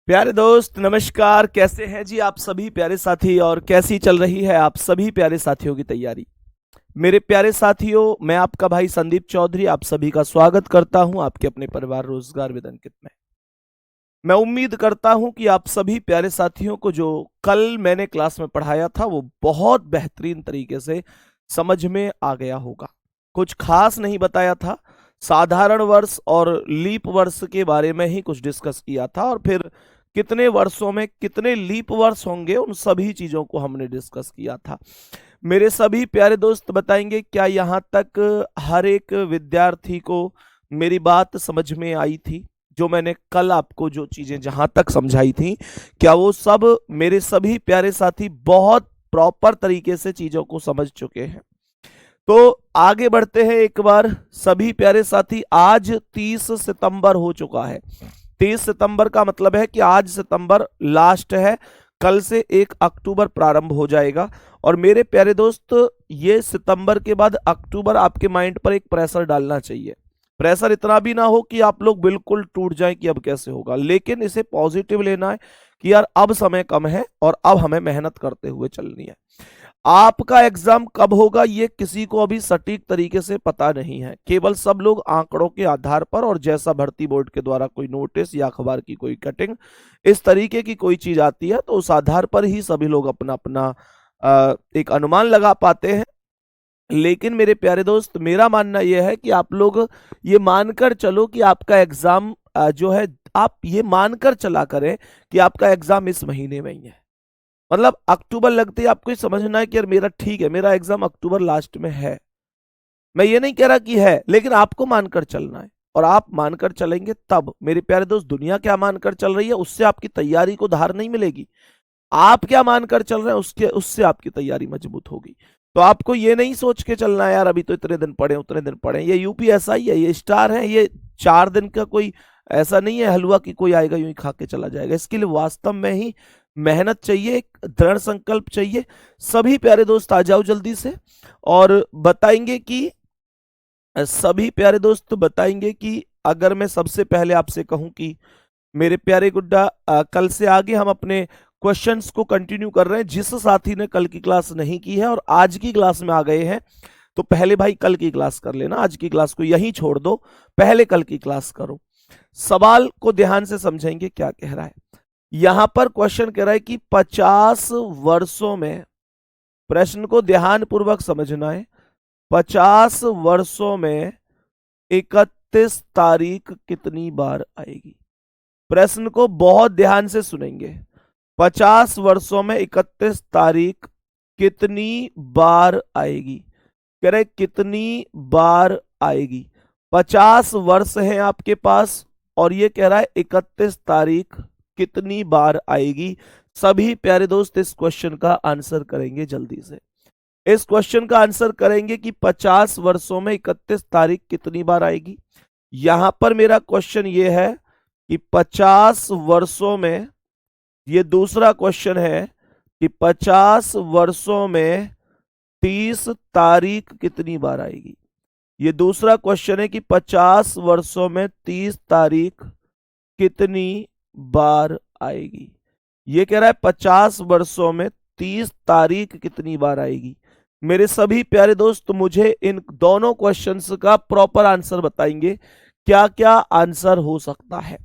प्यारे दोस्त नमस्कार। कैसे हैं जी आप सभी प्यारे साथी, और कैसी चल रही है आप सभी प्यारे साथियों की तैयारी। मेरे प्यारे साथियों, मैं आपका भाई संदीप चौधरी आप सभी का स्वागत करता हूं आपके अपने परिवार रोजगार विद अंकित में। मैं उम्मीद करता हूं कि आप सभी प्यारे साथियों को जो कल मैंने क्लास में पढ़ाया था वो बहुत बेहतरीन तरीके से समझ में आ गया होगा। कुछ खास नहीं बताया था, साधारण वर्ष और लीप वर्ष के बारे में ही कुछ डिस्कस किया था, और फिर कितने वर्षों में कितने लीप वर्ष होंगे उन सभी चीजों को हमने डिस्कस किया था। मेरे सभी प्यारे दोस्त बताएंगे, क्या यहाँ तक हर एक विद्यार्थी को मेरी बात समझ में आई थी? जो मैंने कल आपको जो चीजें जहां तक समझाई थी, क्या वो सब मेरे सभी प्यारे साथी बहुत प्रॉपर तरीके से चीजों को समझ चुके हैं? तो आगे बढ़ते हैं एक बार सभी प्यारे साथी। आज 30 सितंबर हो चुका है। 30 सितंबर का मतलब है कि आज सितंबर लास्ट है, कल से 1 अक्टूबर प्रारंभ हो जाएगा। और मेरे प्यारे दोस्त, ये सितंबर के बाद अक्टूबर आपके माइंड पर एक प्रेशर डालना चाहिए। प्रेशर इतना भी ना हो कि आप लोग बिल्कुल टूट जाएं कि अब कैसे होगा, लेकिन इसे पॉजिटिव लेना है कि यार अब समय कम है और अब हमें मेहनत करते हुए चलनी है। आपका एग्जाम कब होगा ये किसी को अभी सटीक तरीके से पता नहीं है। केवल सब लोग आंकड़ों के आधार पर, और जैसा भर्ती बोर्ड के द्वारा कोई नोटिस या अखबार की कोई कटिंग इस तरीके की कोई चीज आती है तो उस आधार पर ही सभी लोग अपना अपना एक अनुमान लगा पाते हैं। लेकिन मेरे प्यारे दोस्त, मेरा मानना यह है कि आप लोग ये मानकर चलो कि आपका एग्जाम जो है, आप ये मानकर चला करें कि आपका एग्जाम इस महीने में ही है। मतलब अक्टूबर लगते ही आपको ये समझना है कि यार मेरा ठीक है, मेरा एग्जाम अक्टूबर लास्ट में है। मैं ये नहीं कह रहा कि है, लेकिन आपको मानकर चलना है। और आप मानकर चलेंगे तब मेरे प्यारे दोस्त, दुनिया क्या मानकर चल रही है उससे आपकी तैयारी को धार नहीं मिलेगी। आप क्या मानकर चल रहे हैं उससे आपकी तैयारी मजबूत होगी। तो आपको ये नहीं सोच के चलना है यार अभी तो इतने दिन पड़े उतने दिन पड़े, ये यूपीएसआई है, ये स्टार है, ये 4 दिन का कोई ऐसा नहीं है हलवा कि कोई आएगा यूं ही खा के चला जाएगा। इसके लिए वास्तव में ही मेहनत चाहिए, एक दृढ़ संकल्प चाहिए। सभी प्यारे दोस्त आ जाओ जल्दी से, और बताएंगे कि सभी प्यारे दोस्त बताएंगे कि अगर मैं सबसे पहले आपसे कहूं कि मेरे प्यारे गुड्डा, कल से आगे हम अपने क्वेश्चंस को कंटिन्यू कर रहे हैं। जिस साथी ने कल की क्लास नहीं की है और आज की क्लास में आ गए हैं, तो पहले भाई कल की क्लास कर लेना, आज की क्लास को यहीं छोड़ दो, पहले कल की क्लास करो। सवाल को ध्यान से समझेंगे क्या कह रहा है। यहां पर क्वेश्चन कह रहा है कि 50 वर्षों में, प्रश्न को ध्यान पूर्वक समझना है, 50 वर्षों में 31 तारीख कितनी बार आएगी? प्रश्न को बहुत ध्यान से सुनेंगे। 50 वर्षों में 31 तारीख कितनी बार आएगी? कह रहे कितनी बार आएगी। 50 वर्ष हैं आपके पास और ये कह रहा है 31 तारीख कितनी बार आएगी। सभी प्यारे दोस्त इस क्वेश्चन का आंसर करेंगे जल्दी से। इस क्वेश्चन का आंसर करेंगे कि 50 वर्षों में 31 तारीख कितनी बार आएगी। यहां पर मेरा क्वेश्चन ये है कि 50 वर्षों में, ये दूसरा क्वेश्चन है कि 50 वर्षों में 30 तारीख कितनी बार आएगी। ये दूसरा क्वेश्चन है कि 50 वर्षों में 30 तारीख कितनी बार आएगी। ये कह रहा है 50 वर्षों में 30 तारीख कितनी बार आएगी। मेरे सभी प्यारे दोस्त मुझे इन दोनों क्वेश्चंस का प्रॉपर आंसर बताएंगे, क्या क्या आंसर हो सकता है।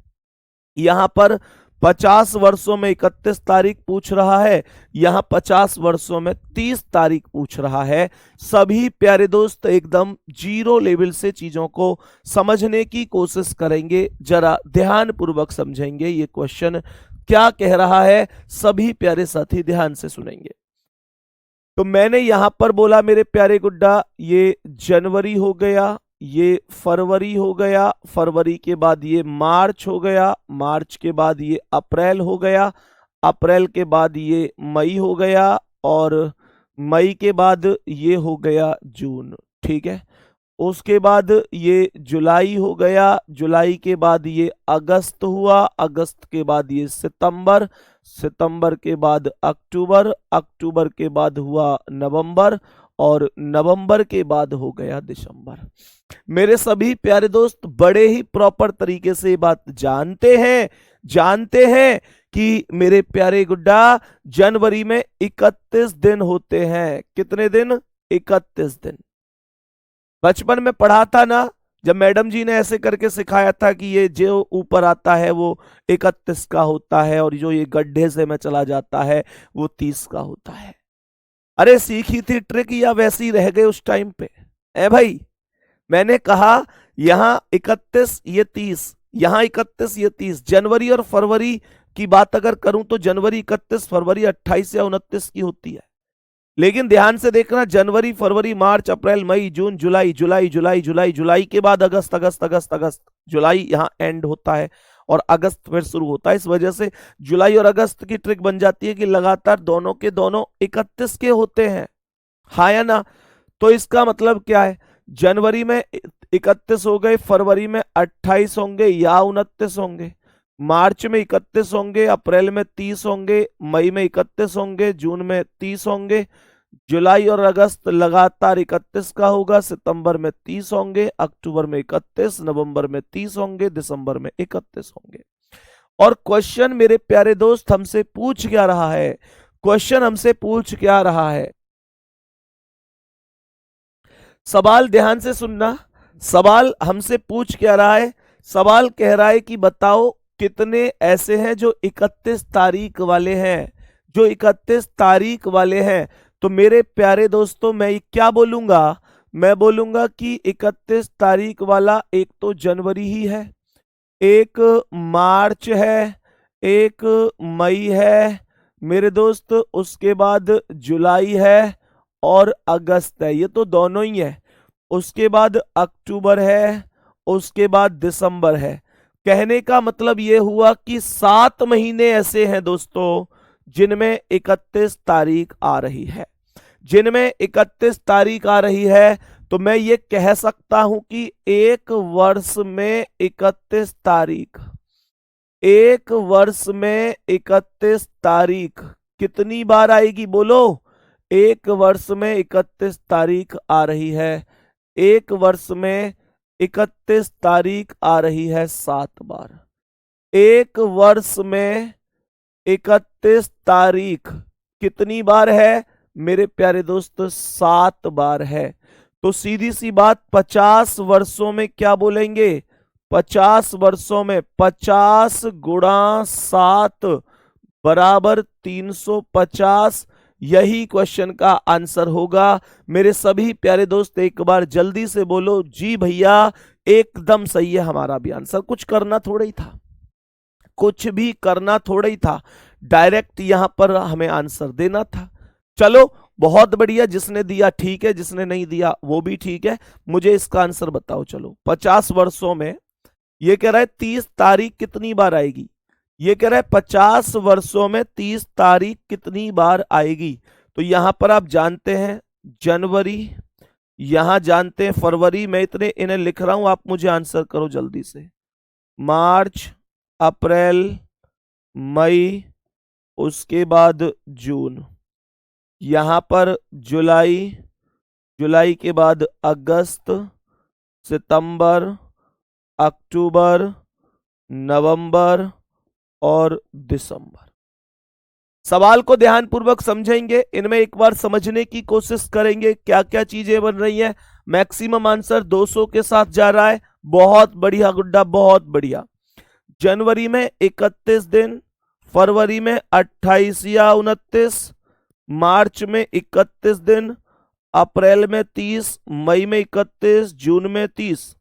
यहां पर 50 वर्षों में 31 तारीख पूछ रहा है, यहां 50 वर्षों में 30 तारीख पूछ रहा है। सभी प्यारे दोस्त एकदम जीरो लेवल से चीजों को समझने की कोशिश करेंगे, जरा ध्यान पूर्वक समझेंगे ये क्वेश्चन क्या कह रहा है। सभी प्यारे साथी ध्यान से सुनेंगे। तो मैंने यहां पर बोला मेरे प्यारे गुड्डा, ये जनवरी हो गया, ये फरवरी हो गया, फरवरी के बाद ये मार्च हो गया, मार्च के बाद ये अप्रैल हो गया, अप्रैल के बाद ये मई हो गया, और मई के बाद ये हो गया जून। ठीक है, उसके बाद ये जुलाई हो गया, जुलाई के बाद ये अगस्त हुआ, अगस्त के बाद ये सितंबर, सितंबर के बाद अक्टूबर, अक्टूबर के बाद हुआ नवंबर, और नवंबर के बाद हो गया दिसंबर। मेरे सभी प्यारे दोस्त बड़े ही प्रॉपर तरीके से ये बात जानते हैं, जानते हैं कि मेरे प्यारे गुड्डा जनवरी में 31 दिन होते हैं। कितने दिन? 31 दिन। बचपन में पढ़ा था ना, जब मैडम जी ने ऐसे करके सिखाया था कि ये जो ऊपर आता है वो 31 का होता है और जो ये गड्ढे से में चला जाता है वो 30 का होता है। अरे सीखी थी ट्रिक या वैसी रह गए उस टाइम पे? ए भाई, मैंने कहा यहां 31 ये 30, यहां 31 ये 30। जनवरी और फरवरी की बात अगर करूं तो जनवरी 31, फरवरी 28 या 29 की होती है। लेकिन ध्यान से देखना, जनवरी, फरवरी, मार्च, अप्रैल, मई, जून, जुलाई, जुलाई, जुलाई, जुलाई, जुलाई के बाद अगस्त, अगस्त, अगस्त, अगस्त, जुलाई यहां एंड होता है और अगस्त फिर शुरू होता है। इस वजह से जुलाई और अगस्त की ट्रिक बन जाती है कि लगातार दोनों के दोनों 31 के होते हैं। हाँ या ना? तो इसका मतलब क्या है? जनवरी में 31 हो गए, फरवरी में 28 होंगे या 29 होंगे, मार्च में 31 होंगे, अप्रैल में 30 होंगे, मई में 31 होंगे, जून में 30 होंगे, जुलाई और अगस्त लगातार 31 का होगा, सितंबर में 30 होंगे, अक्टूबर में 31, नवंबर में 30 होंगे, दिसंबर में 31 होंगे। और क्वेश्चन मेरे प्यारे दोस्त हमसे पूछ क्या रहा है? क्वेश्चन हमसे पूछ क्या रहा है? सवाल ध्यान से सुनना। सवाल हमसे पूछ क्या रहा है? सवाल कह रहा है कि बताओ कितने ऐसे हैं जो 31 तारीख वाले हैं, जो 31 तारीख वाले हैं। तो मेरे प्यारे दोस्तों मैं क्या बोलूंगा? मैं बोलूंगा कि 31 तारीख वाला एक तो जनवरी ही है, एक मार्च है, एक मई है मेरे दोस्त, उसके बाद जुलाई है और अगस्त है। ये तो दोनों ही है। उसके बाद अक्टूबर है, उसके बाद दिसंबर है। कहने का मतलब ये हुआ कि 7 महीने ऐसे हैं दोस्तों जिनमें 31 तारीख आ रही है। जिनमें 31 तारीख आ रही है तो मैं ये कह सकता हूं कि एक वर्ष में 31 तारीख, एक वर्ष में 31 तारीख कितनी बार आएगी? बोलो। एक वर्ष में 31 तारीख आ रही है। एक वर्ष में 31 तारीख आ रही है 7 बार। एक वर्ष में 31 तारीख कितनी बार है मेरे प्यारे दोस्त? 7 बार है। तो सीधी सी बात, 50 वर्षों में क्या बोलेंगे? 50 वर्षों में 50 गुणा 7 बराबर 350। यही क्वेश्चन का आंसर होगा। मेरे सभी प्यारे दोस्त एक बार जल्दी से बोलो जी भैया, एकदम सही है हमारा भी आंसर। कुछ करना थोड़ा ही था, कुछ भी करना थोड़ा ही था, डायरेक्ट यहां पर हमें आंसर देना था। चलो बहुत बढ़िया, जिसने दिया ठीक है, जिसने नहीं दिया वो भी ठीक है। मुझे इसका आंसर बताओ। चलो 50 वर्षों में ये कह रहा है 30 तारीख कितनी बार आएगी? ये कह रहा है 50 वर्षों में 30 तारीख कितनी बार आएगी? तो यहां पर आप जानते हैं जनवरी, यहां जानते हैं फरवरी। मैं इतने इन्हें लिख रहा हूं, आप मुझे आंसर करो जल्दी से। मार्च, अप्रैल, मई, उसके बाद जून, यहां पर जुलाई, जुलाई के बाद अगस्त, सितंबर, अक्टूबर, नवंबर और दिसंबर। सवाल को ध्यानपूर्वक समझेंगे, इनमें एक बार समझने की कोशिश करेंगे क्या क्या चीजें बन रही हैं। मैक्सिमम आंसर 200 के साथ जा रहा है। बहुत बढ़िया गुड्डा, बहुत बढ़िया। जनवरी में 31 दिन, फरवरी में 28 या 29, मार्च में 31 दिन, अप्रैल में 30, मई में 31, जून में 30,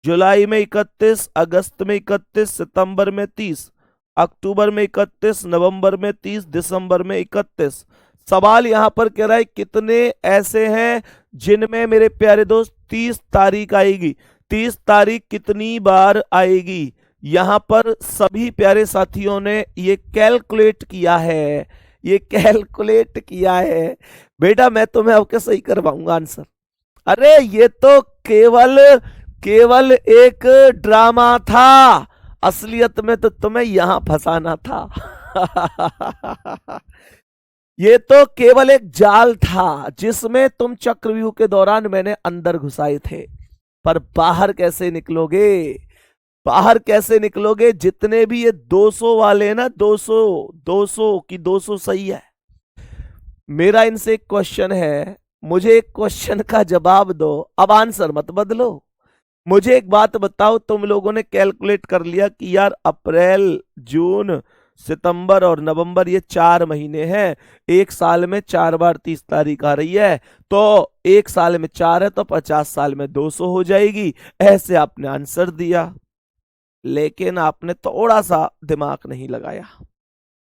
जुलाई में 31, अगस्त में 31, सितंबर में 30, अक्टूबर में 31, नवंबर में 30, दिसंबर में 31। सवाल यहां पर कह रहा है कितने ऐसे हैं जिनमें मेरे प्यारे दोस्त 30 तारीख आएगी? 30 तारीख कितनी बार आएगी? यहां पर सभी प्यारे साथियों ने ये कैलकुलेट किया है, ये कैलकुलेट किया है। बेटा मैं तुम्हें अब के सही करवाऊंगा आंसर। अरे ये तो केवल केवल एक ड्रामा था, असलियत में तो तुम्हें यहां फंसाना था। ये तो केवल एक जाल था जिसमें तुम चक्रव्यूह के दौरान मैंने अंदर घुसाए थे, पर बाहर कैसे निकलोगे? बाहर कैसे निकलोगे? जितने भी ये 200 वाले हैं ना, 200 200 की 200 सही है। मेरा इनसे एक क्वेश्चन है, मुझे एक क्वेश्चन का जवाब दो, अब आंसर मत बदलो। मुझे एक बात बताओ, तुम लोगों ने कैलकुलेट कर लिया कि यार अप्रैल, जून, सितंबर और नवंबर ये 4 महीने हैं, एक साल में 4 बार 30 तारीख आ रही है, तो एक साल में 4 है तो 50 साल में 200 हो जाएगी। ऐसे आपने आंसर दिया, लेकिन आपने थोड़ा सा दिमाग नहीं लगाया।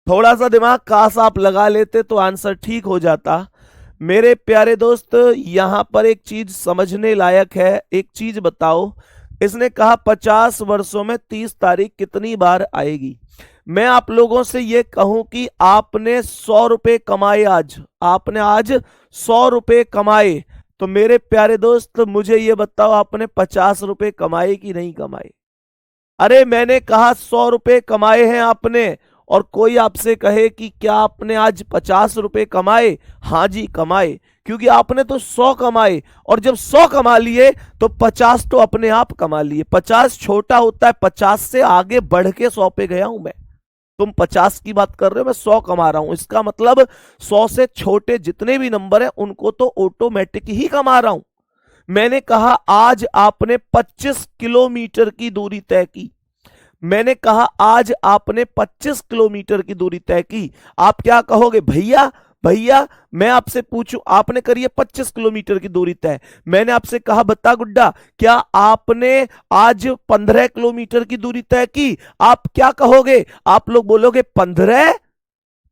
थोड़ा सा दिमाग काश आप लगा लेते तो आंसर ठीक हो जाता। मेरे प्यारे दोस्त, यहां पर एक चीज समझने लायक है। एक चीज बताओ, इसने कहा 50 वर्षों में 30 तारीख कितनी बार आएगी। मैं आप लोगों से यह कहूं कि आपने 100 रुपए कमाए, आपने आज 100 रुपए कमाए, तो मेरे प्यारे दोस्त मुझे यह बताओ, आपने 50 रुपए कमाए कि नहीं कमाए? अरे मैंने कहा 100 रुपए कमाए हैं आपने, और कोई आपसे कहे कि क्या आपने आज 50 रुपए कमाए? हाँ जी कमाए, क्योंकि आपने तो 100 कमाए, और जब 100 कमा लिए तो 50 तो अपने आप कमा लिए। 50 छोटा होता है, 50 से आगे बढ़ के 100 पे गया हूं मैं। तुम 50 की बात कर रहे हो, मैं 100 कमा रहा हूं, इसका मतलब 100 से छोटे जितने भी नंबर है उनको तो ऑटोमेटिक ही कमा रहा हूं। मैंने कहा आज आपने 25 किलोमीटर की दूरी तय की, मैंने कहा आज आपने 25 किलोमीटर की दूरी तय की। आप क्या कहोगे? भैया भैया मैं आपसे पूछूं, आपने करी है 25 किलोमीटर की दूरी तय, मैंने आपसे कहा बता गुड्डा क्या आपने आज 15 किलोमीटर की दूरी तय की? आप क्या कहोगे? आप लोग बोलोगे 15,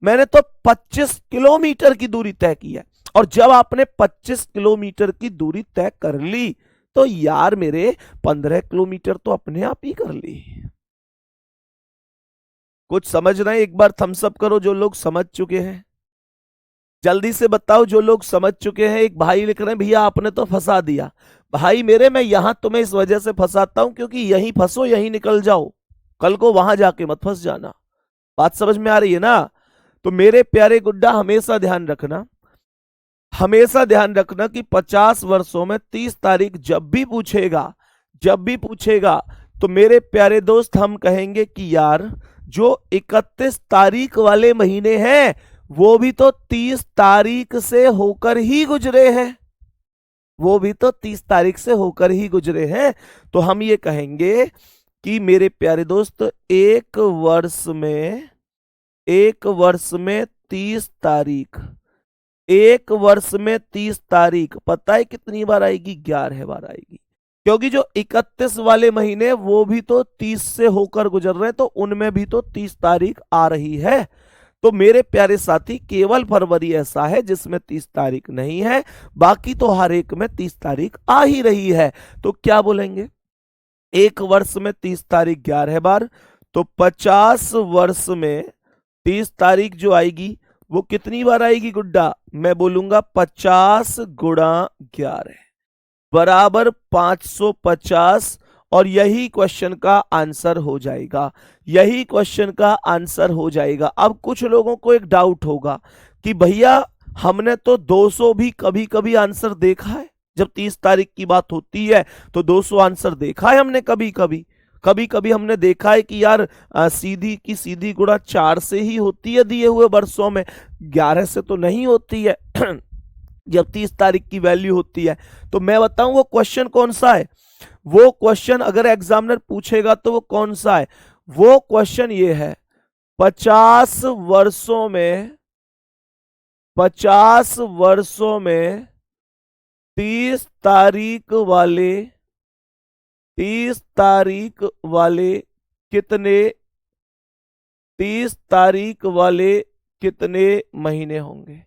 मैंने तो 25 किलोमीटर की दूरी तय की है। और जब आपने 25 किलोमीटर की दूरी तय कर ली तो यार मेरे 15 किलोमीटर तो अपने आप ही कर ली। कुछ समझ रहे हैं? एक बार थम्स अप करो जो लोग समझ चुके हैं, जल्दी से बताओ जो लोग समझ चुके हैं। एक भाई लिख रहे हैं भैया आपने तो फंसा दिया। भाई मेरे, मैं यहां तुम्हें इस वजह से फंसाता हूं क्योंकि यहीं फंसो यहीं निकल जाओ, कल को वहां जाके मत फंस जाना। बात समझ में आ रही है ना? तो मेरे प्यारे गुड्डा हमेशा ध्यान रखना, हमेशा ध्यान रखना कि 50 वर्षों में 30 तारीख जब भी पूछेगा, जब भी पूछेगा, तो मेरे प्यारे दोस्त हम कहेंगे कि यार जो 31 तारीख वाले महीने हैं वो भी तो 30 तारीख से होकर ही गुजरे हैं, वो भी तो 30 तारीख से होकर ही गुजरे हैं। तो हम ये कहेंगे कि मेरे प्यारे दोस्त एक वर्ष में 30 तारीख, एक वर्ष में 30 तारीख पता है कितनी बार आएगी? 11 बार आएगी, क्योंकि जो 31 वाले महीने वो भी तो 30 से होकर गुजर रहे हैं, तो उनमें भी तो 30 तारीख आ रही है। तो मेरे प्यारे साथी केवल फरवरी ऐसा है जिसमें 30 तारीख नहीं है, बाकी तो हर एक में 30 तारीख आ ही रही है। तो क्या बोलेंगे? एक वर्ष में 30 तारीख 11 बार, तो 50 वर्ष में 30 तारीख जो आएगी वो कितनी बार आएगी गुड्डा? मैं बोलूंगा 50 गुणा 11 बराबर 550, और यही क्वेश्चन का आंसर हो जाएगा, यही क्वेश्चन का आंसर हो जाएगा। अब कुछ लोगों को एक डाउट होगा कि भैया हमने तो 200 भी कभी कभी आंसर देखा है, जब 30 तारीख की बात होती है तो 200 आंसर देखा है हमने कभी कभी। कभी कभी हमने देखा है कि यार सीधी की सीधी गुणा 4 से ही होती है दिए हुए वर्षों में, 11 से तो नहीं होती है जब 30 तारीख की वैल्यू होती है। तो मैं बताऊं वो क्वेश्चन कौन सा है? वो क्वेश्चन अगर एग्जामिनर पूछेगा तो वो कौन सा है? वो क्वेश्चन ये है, 50 वर्षों में 50 वर्षों में 30 तारीख वाले 30 तारीख वाले कितने 30 तारीख वाले कितने महीने होंगे?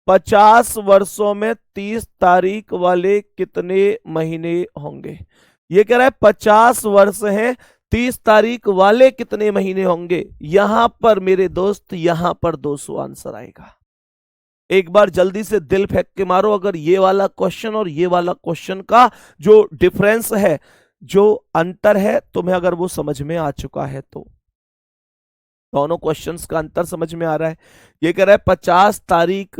50 वर्षों में 30 तारीख वाले कितने महीने होंगे? ये कह रहा है 50 वर्ष हैं, 30 तारीख वाले कितने महीने होंगे? यहां पर मेरे दोस्त, यहां पर 200 आंसर आएगा। एक बार जल्दी से दिल फेंक के मारो, अगर ये वाला क्वेश्चन और ये वाला क्वेश्चन का जो डिफरेंस है, जो अंतर है, तुम्हें अगर वो समझ में आ चुका है तो। दोनों क्वेश्चंस का अंतर समझ में आ रहा है। ये कह रहा है 50 तारीख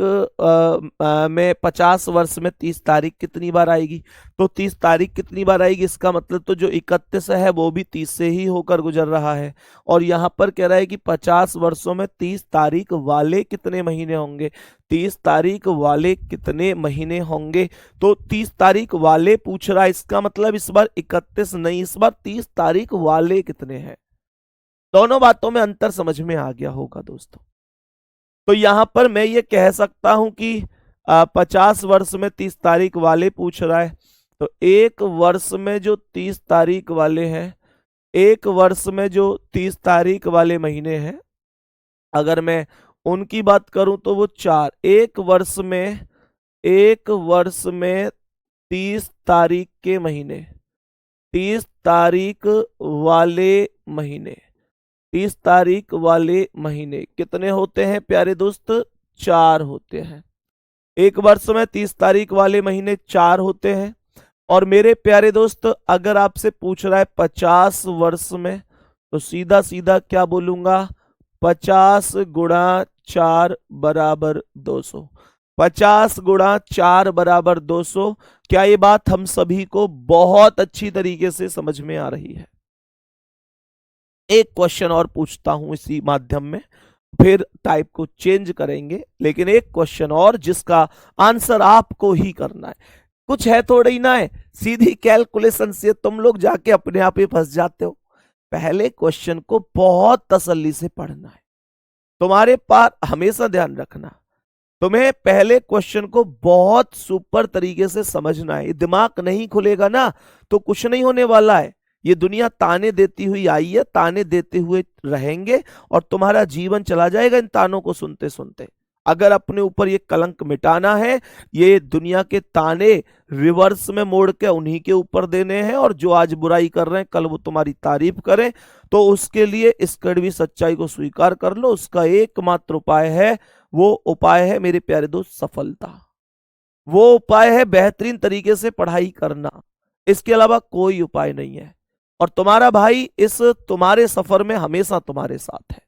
में 50 वर्ष में 30 तारीख कितनी बार आएगी। तो 30 तारीख कितनी बार आएगी, इसका मतलब तो जो 31 है वो भी 30 से ही होकर गुजर रहा है। और यहां पर कह रहा है कि 50 वर्षों में 30 तारीख वाले कितने महीने होंगे। 30 तारीख वाले कितने महीने होंगे, तो 30 तारीख वाले पूछ रहा है, इसका मतलब इस बार 31 नहीं, इस बार 30 तारीख वाले कितने हैं। दोनों बातों में अंतर समझ में आ गया होगा दोस्तों। तो यहां पर मैं ये कह सकता हूं कि 50 वर्ष में 30 तारीख वाले पूछ रहा है, तो एक वर्ष में जो 30 तारीख वाले हैं, एक वर्ष में जो 30 तारीख वाले महीने हैं, अगर मैं उनकी बात करूं तो वो 4, एक वर्ष में 30 तारीख के महीने, 30 तारीख वाले महीने, 30 तारीख वाले महीने कितने होते हैं प्यारे दोस्त, 4 होते हैं। एक वर्ष में 30 तारीख वाले महीने 4 होते हैं। और मेरे प्यारे दोस्त अगर आपसे पूछ रहा है 50 वर्ष में, तो सीधा सीधा क्या बोलूंगा, 50 गुणा 4 बराबर 200। 50 गुणा 4 बराबर 200। क्या ये बात हम सभी को बहुत अच्छी तरीके से समझ में आ रही है। एक क्वेश्चन और पूछता हूं इसी माध्यम में, फिर टाइप को चेंज करेंगे, लेकिन एक क्वेश्चन और जिसका आंसर आपको ही करना है। कुछ है थोड़ा ही ना है, सीधी कैलकुलेशन से तुम लोग जाके अपने आप ही फंस जाते हो। पहले क्वेश्चन को बहुत तसल्ली से पढ़ना है। तुम्हारे पास हमेशा ध्यान रखना, तुम्हें पहले क्वेश्चन को बहुत सुपर तरीके से समझना है। दिमाग नहीं खुलेगा ना तो कुछ नहीं होने वाला है। ये दुनिया ताने देती हुई आई है, ताने देते हुए रहेंगे और तुम्हारा जीवन चला जाएगा इन तानों को सुनते सुनते। अगर अपने ऊपर ये कलंक मिटाना है, ये दुनिया के ताने रिवर्स में मोड़ के उन्हीं के ऊपर देने हैं, और जो आज बुराई कर रहे हैं कल वो तुम्हारी तारीफ करें, तो उसके लिए इस कड़वी सच्चाई को स्वीकार कर लो। उसका एकमात्र उपाय है, वो उपाय है मेरे प्यारे दोस्त सफलता। वो उपाय है बेहतरीन तरीके से पढ़ाई करना। इसके अलावा कोई उपाय नहीं है। और तुम्हारा भाई इस तुम्हारे सफर में हमेशा तुम्हारे साथ है।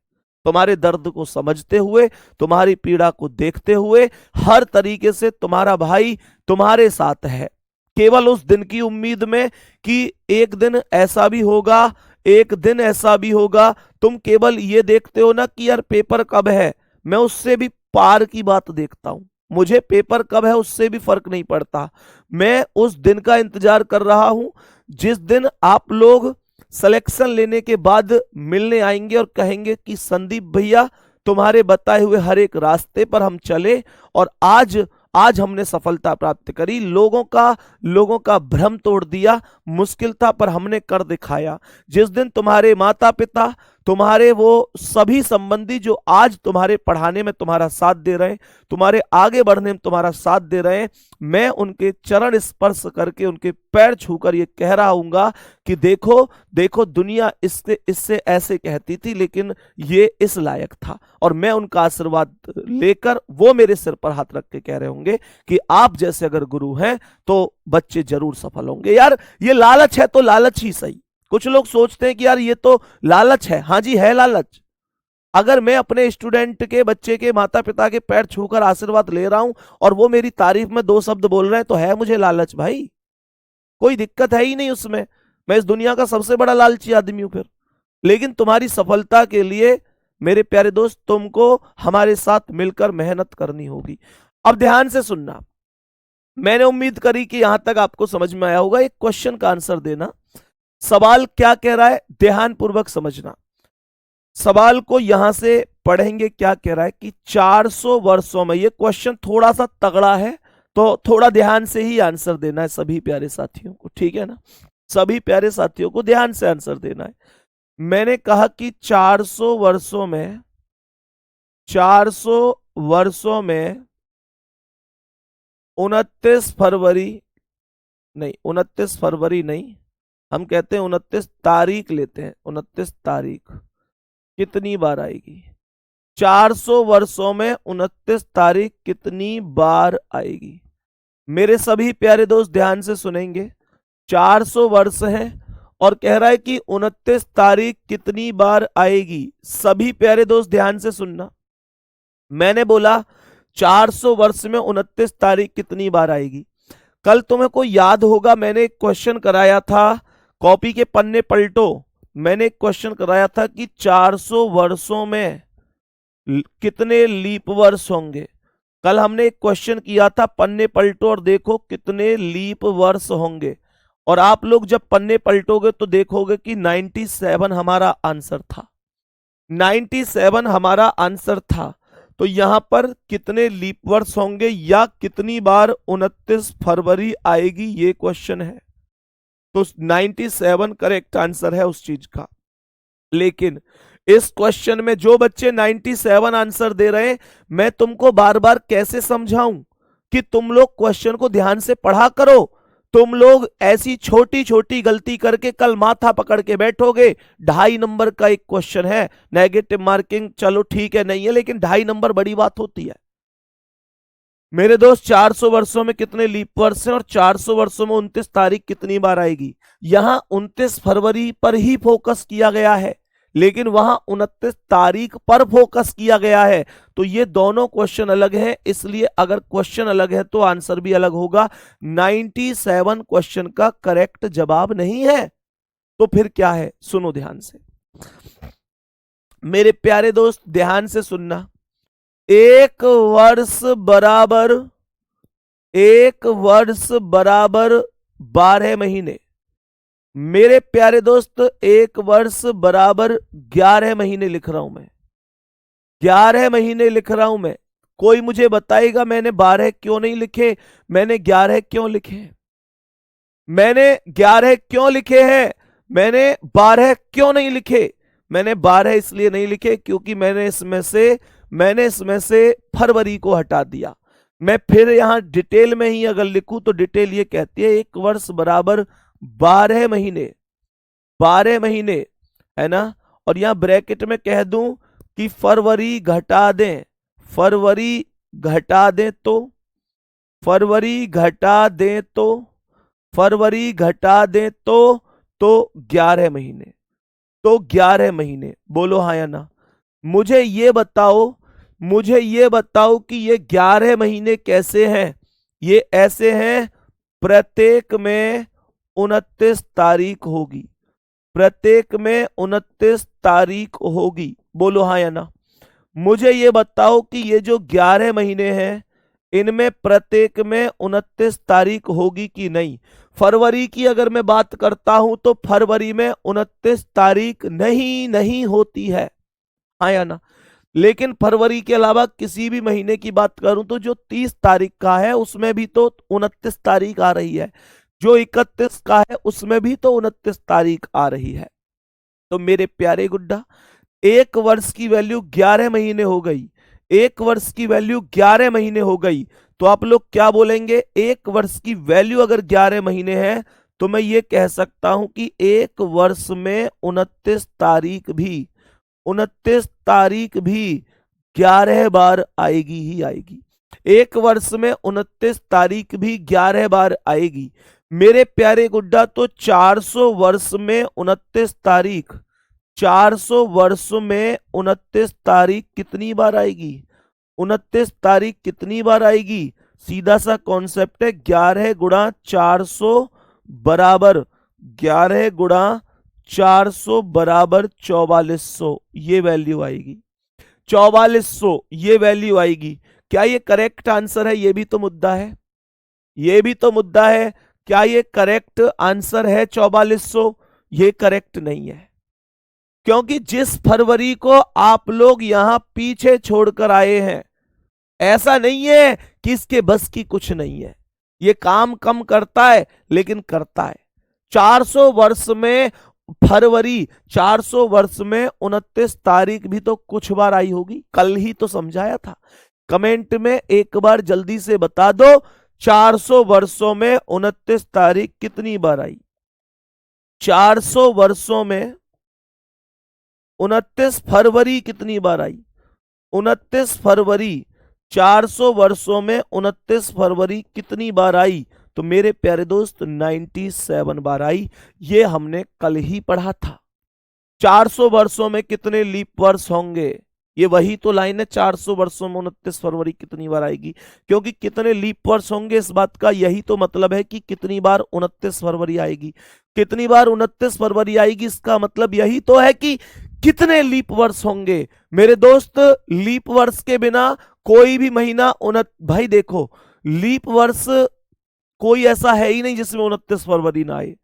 तुम्हारे दर्द को समझते हुए, तुम्हारी पीड़ा को देखते हुए, हर तरीके से तुम्हारा भाई तुम्हारे साथ है। केवल उस दिन की उम्मीद में कि एक दिन ऐसा भी होगा, एक दिन ऐसा भी होगा। तुम केवल ये देखते हो ना कि यार पेपर कब है, मैं उससे भी पार की बात देखता हूं। मुझे पेपर कब है उससे भी फर्क नहीं पड़ता। मैं उस दिन का इंतजार कर रहा हूं जिस दिन आप लोग सिलेक्शन लेने के बाद मिलने आएंगे और कहेंगे कि संदीप भैया तुम्हारे बताए हुए हर एक रास्ते पर हम चले और आज हमने सफलता प्राप्त करी। लोगों का भ्रम तोड़ दिया। मुश्किल था पर हमने कर दिखाया। जिस दिन तुम्हारे माता पिता, तुम्हारे वो सभी संबंधी जो आज तुम्हारे पढ़ाने में तुम्हारा साथ दे रहे हैं, तुम्हारे आगे बढ़ने में तुम्हारा साथ दे रहे हैं, मैं उनके चरण स्पर्श करके, उनके पैर छूकर ये कह रहा हूंगा कि देखो देखो दुनिया इससे ऐसे कहती थी, लेकिन ये इस लायक था। और मैं उनका आशीर्वाद लेकर वो मेरे सिर पर हाथ रख के कह रहे होंगे कि आप जैसे अगर गुरु हैं तो बच्चे जरूर सफल होंगे। यार ये लालच है तो लालच ही सही। कुछ लोग सोचते हैं कि यार ये तो लालच है। हाँ जी है लालच। अगर मैं अपने स्टूडेंट के, बच्चे के माता पिता के पैर छूकर आशीर्वाद ले रहा हूं और वो मेरी तारीफ में 2 शब्द बोल रहे हैं तो है मुझे लालच भाई। कोई दिक्कत है ही नहीं उसमें। मैं इस दुनिया का सबसे बड़ा लालची आदमी हूं फिर। लेकिन तुम्हारी सफलता के लिए मेरे प्यारे दोस्त तुमको हमारे साथ मिलकर मेहनत करनी होगी। अब ध्यान से सुनना। मैंने उम्मीद करी कि यहां तक आपको समझ में आया होगा। एक क्वेश्चन का आंसर देना। सवाल क्या कह रहा है ध्यान पूर्वक समझना। सवाल को यहां से पढ़ेंगे। क्या कह रहा है कि 400 वर्षों में, ये क्वेश्चन थोड़ा सा तगड़ा है तो थोड़ा ध्यान से ही आंसर देना है सभी प्यारे साथियों को, ठीक है ना। सभी प्यारे साथियों को ध्यान से आंसर देना है। मैंने कहा कि 400 वर्षों में 29 फरवरी नहीं, 29 फरवरी नहीं, हम कहते हैं 29 तारीख लेते हैं। 29 तारीख कितनी बार आएगी? 400 वर्षों में 29 तारीख कितनी बार आएगी? मेरे सभी प्यारे दोस्त ध्यान से सुनेंगे। 400 वर्ष हैं और कह रहा है कि 29 तारीख कितनी बार आएगी। सभी प्यारे दोस्त ध्यान से सुनना, मैंने बोला 400 वर्ष में 29 तारीख कितनी बार आएगी। कल तुम्हें को याद होगा मैंने एक क्वेश्चन कराया था, कॉपी के पन्ने पलटो, मैंने एक क्वेश्चन कराया था कि 400 वर्षों में कितने लीप वर्ष होंगे। कल हमने एक क्वेश्चन किया था, पन्ने पलटो और देखो कितने लीप वर्ष होंगे। और आप लोग जब पन्ने पलटोगे तो देखोगे कि 97 हमारा आंसर था, 97 हमारा आंसर था। तो यहां पर कितने लीप वर्ष होंगे या कितनी बार 29 फरवरी आएगी, ये क्वेश्चन है। तो 97 करेक्ट आंसर है उस चीज का। लेकिन इस क्वेश्चन में जो बच्चे 97 आंसर दे रहे हैं, मैं तुमको बार बार कैसे समझाऊं कि तुम लोग क्वेश्चन को ध्यान से पढ़ा करो। तुम लोग ऐसी छोटी छोटी गलती करके कल माथा पकड़ के बैठोगे। 2.5 नंबर का एक क्वेश्चन है, नेगेटिव मार्किंग चलो ठीक है नहीं है, लेकिन 2.5 नंबर बड़ी बात होती है मेरे दोस्त। 400 वर्षों में कितने लीप वर्ष हैं और 400 वर्षों में 29 तारीख कितनी बार आएगी। यहां 29 फरवरी पर ही फोकस किया गया है, लेकिन वहां 29 तारीख पर फोकस किया गया है। तो ये दोनों क्वेश्चन अलग हैं, इसलिए अगर क्वेश्चन अलग है तो आंसर भी अलग होगा। 97 क्वेश्चन का करेक्ट जवाब नहीं है। तो फिर क्या है, सुनो ध्यान से मेरे प्यारे दोस्त, ध्यान से सुनना। एक वर्ष बराबर 12 महीने। मेरे प्यारे दोस्त, एक वर्ष बराबर 11 महीने लिख रहा हूं मैं, 11 महीने लिख रहा हूं मैं। कोई मुझे बताएगा मैंने 12 क्यों नहीं लिखे, मैंने 11 क्यों लिखे हैं, मैंने 11 क्यों लिखे हैं, मैंने 12 क्यों नहीं लिखे। मैंने 12 इसलिए नहीं लिखे क्योंकि मैंने इसमें से फरवरी को हटा दिया। मैं फिर यहां डिटेल में ही अगर लिखूं तो डिटेल ये कहती है एक वर्ष बराबर 12 महीने, 12 महीने है ना। और यहां ब्रैकेट में कह दूं कि फरवरी घटा दें, फरवरी घटा दें तो, फरवरी घटा दें तो, फरवरी घटा दें तो 11 महीने, तो 11 महीने। बोलो हाँ या ना। मुझे ये बताओ कि ये 11 महीने कैसे हैं। ये ऐसे हैं, प्रत्येक में 29 तारीख होगी, प्रत्येक में 29 तारीख होगी। बोलो हाँ या ना। मुझे ये बताओ कि ये जो 11 महीने हैं इनमें प्रत्येक में 29 तारीख होगी कि नहीं। फरवरी की अगर मैं बात करता हूं तो फरवरी में 29 तारीख नहीं होती है, हाँ या ना। लेकिन फरवरी के अलावा किसी भी महीने की बात करूं तो जो 30 तारीख का है उसमें भी तो 29 तारीख आ रही है, जो 31 का है उसमें भी तो 29 तारीख आ रही है। तो मेरे प्यारे गुड्डा, एक वर्ष की वैल्यू 11 महीने हो गई, एक वर्ष की वैल्यू 11 महीने हो गई। तो आप लोग क्या बोलेंगे, एक वर्ष की वैल्यू अगर 11 महीने है तो मैं ये कह सकता हूं कि एक वर्ष में 29 तारीख भी 11 बार आएगी ही आएगी। एक वर्ष में 29 तारीख भी 11 बार आएगी मेरे प्यारे गुड्डा। तो 400 वर्ष में 29 तारीख, 400 वर्ष में 29 तारीख कितनी बार आएगी, 29 तारीख कितनी बार आएगी। सीधा सा कॉन्सेप्ट है, 11 गुणा 400 बराबर 11 गुणा 400 बराबर 4400, ये वैल्यू आएगी, 4400 ये वैल्यू आएगी। क्या ये करेक्ट आंसर है, ये भी तो मुद्दा है, ये भी तो मुद्दा है। क्या ये करेक्ट आंसर है 4400? ये करेक्ट नहीं है, क्योंकि जिस फरवरी को आप लोग यहां पीछे छोड़कर आए हैं, ऐसा नहीं है कि इसके बस की कुछ नहीं है, ये काम कम करता है लेकिन करता है। 400 वर्ष में फरवरी, 400 वर्ष में 29 तारीख भी तो कुछ बार आई होगी, कल ही तो समझाया था। कमेंट में एक बार जल्दी से बता दो, 400 वर्षों में 29 तारीख कितनी बार आई। 400 वर्षों में 29 फरवरी कितनी बार आई, 29 फरवरी, 400 वर्षों में 29 फरवरी कितनी बार आई। तो मेरे प्यारे दोस्त 97 बार आई। ये हमने कल ही पढ़ा था। 400 वर्षों में कितने लीप वर्ष होंगे, ये वही तो लाइन है। 400 वर्षों में 29 फरवरी कितनी बार आएगी, क्योंकि कितने लीप वर्ष होंगे इस बात का यही तो मतलब है कि कितनी बार 29 फरवरी आएगी। कितनी बार 29 फरवरी आएगी, इसका मतलब यही तो है कि कितने लीप वर्ष होंगे। मेरे दोस्त लीप वर्ष के बिना कोई भी महीना भाई देखो, लीप वर्ष कोई ऐसा है ही नहीं जिसमें 29 फरवरी ना आए,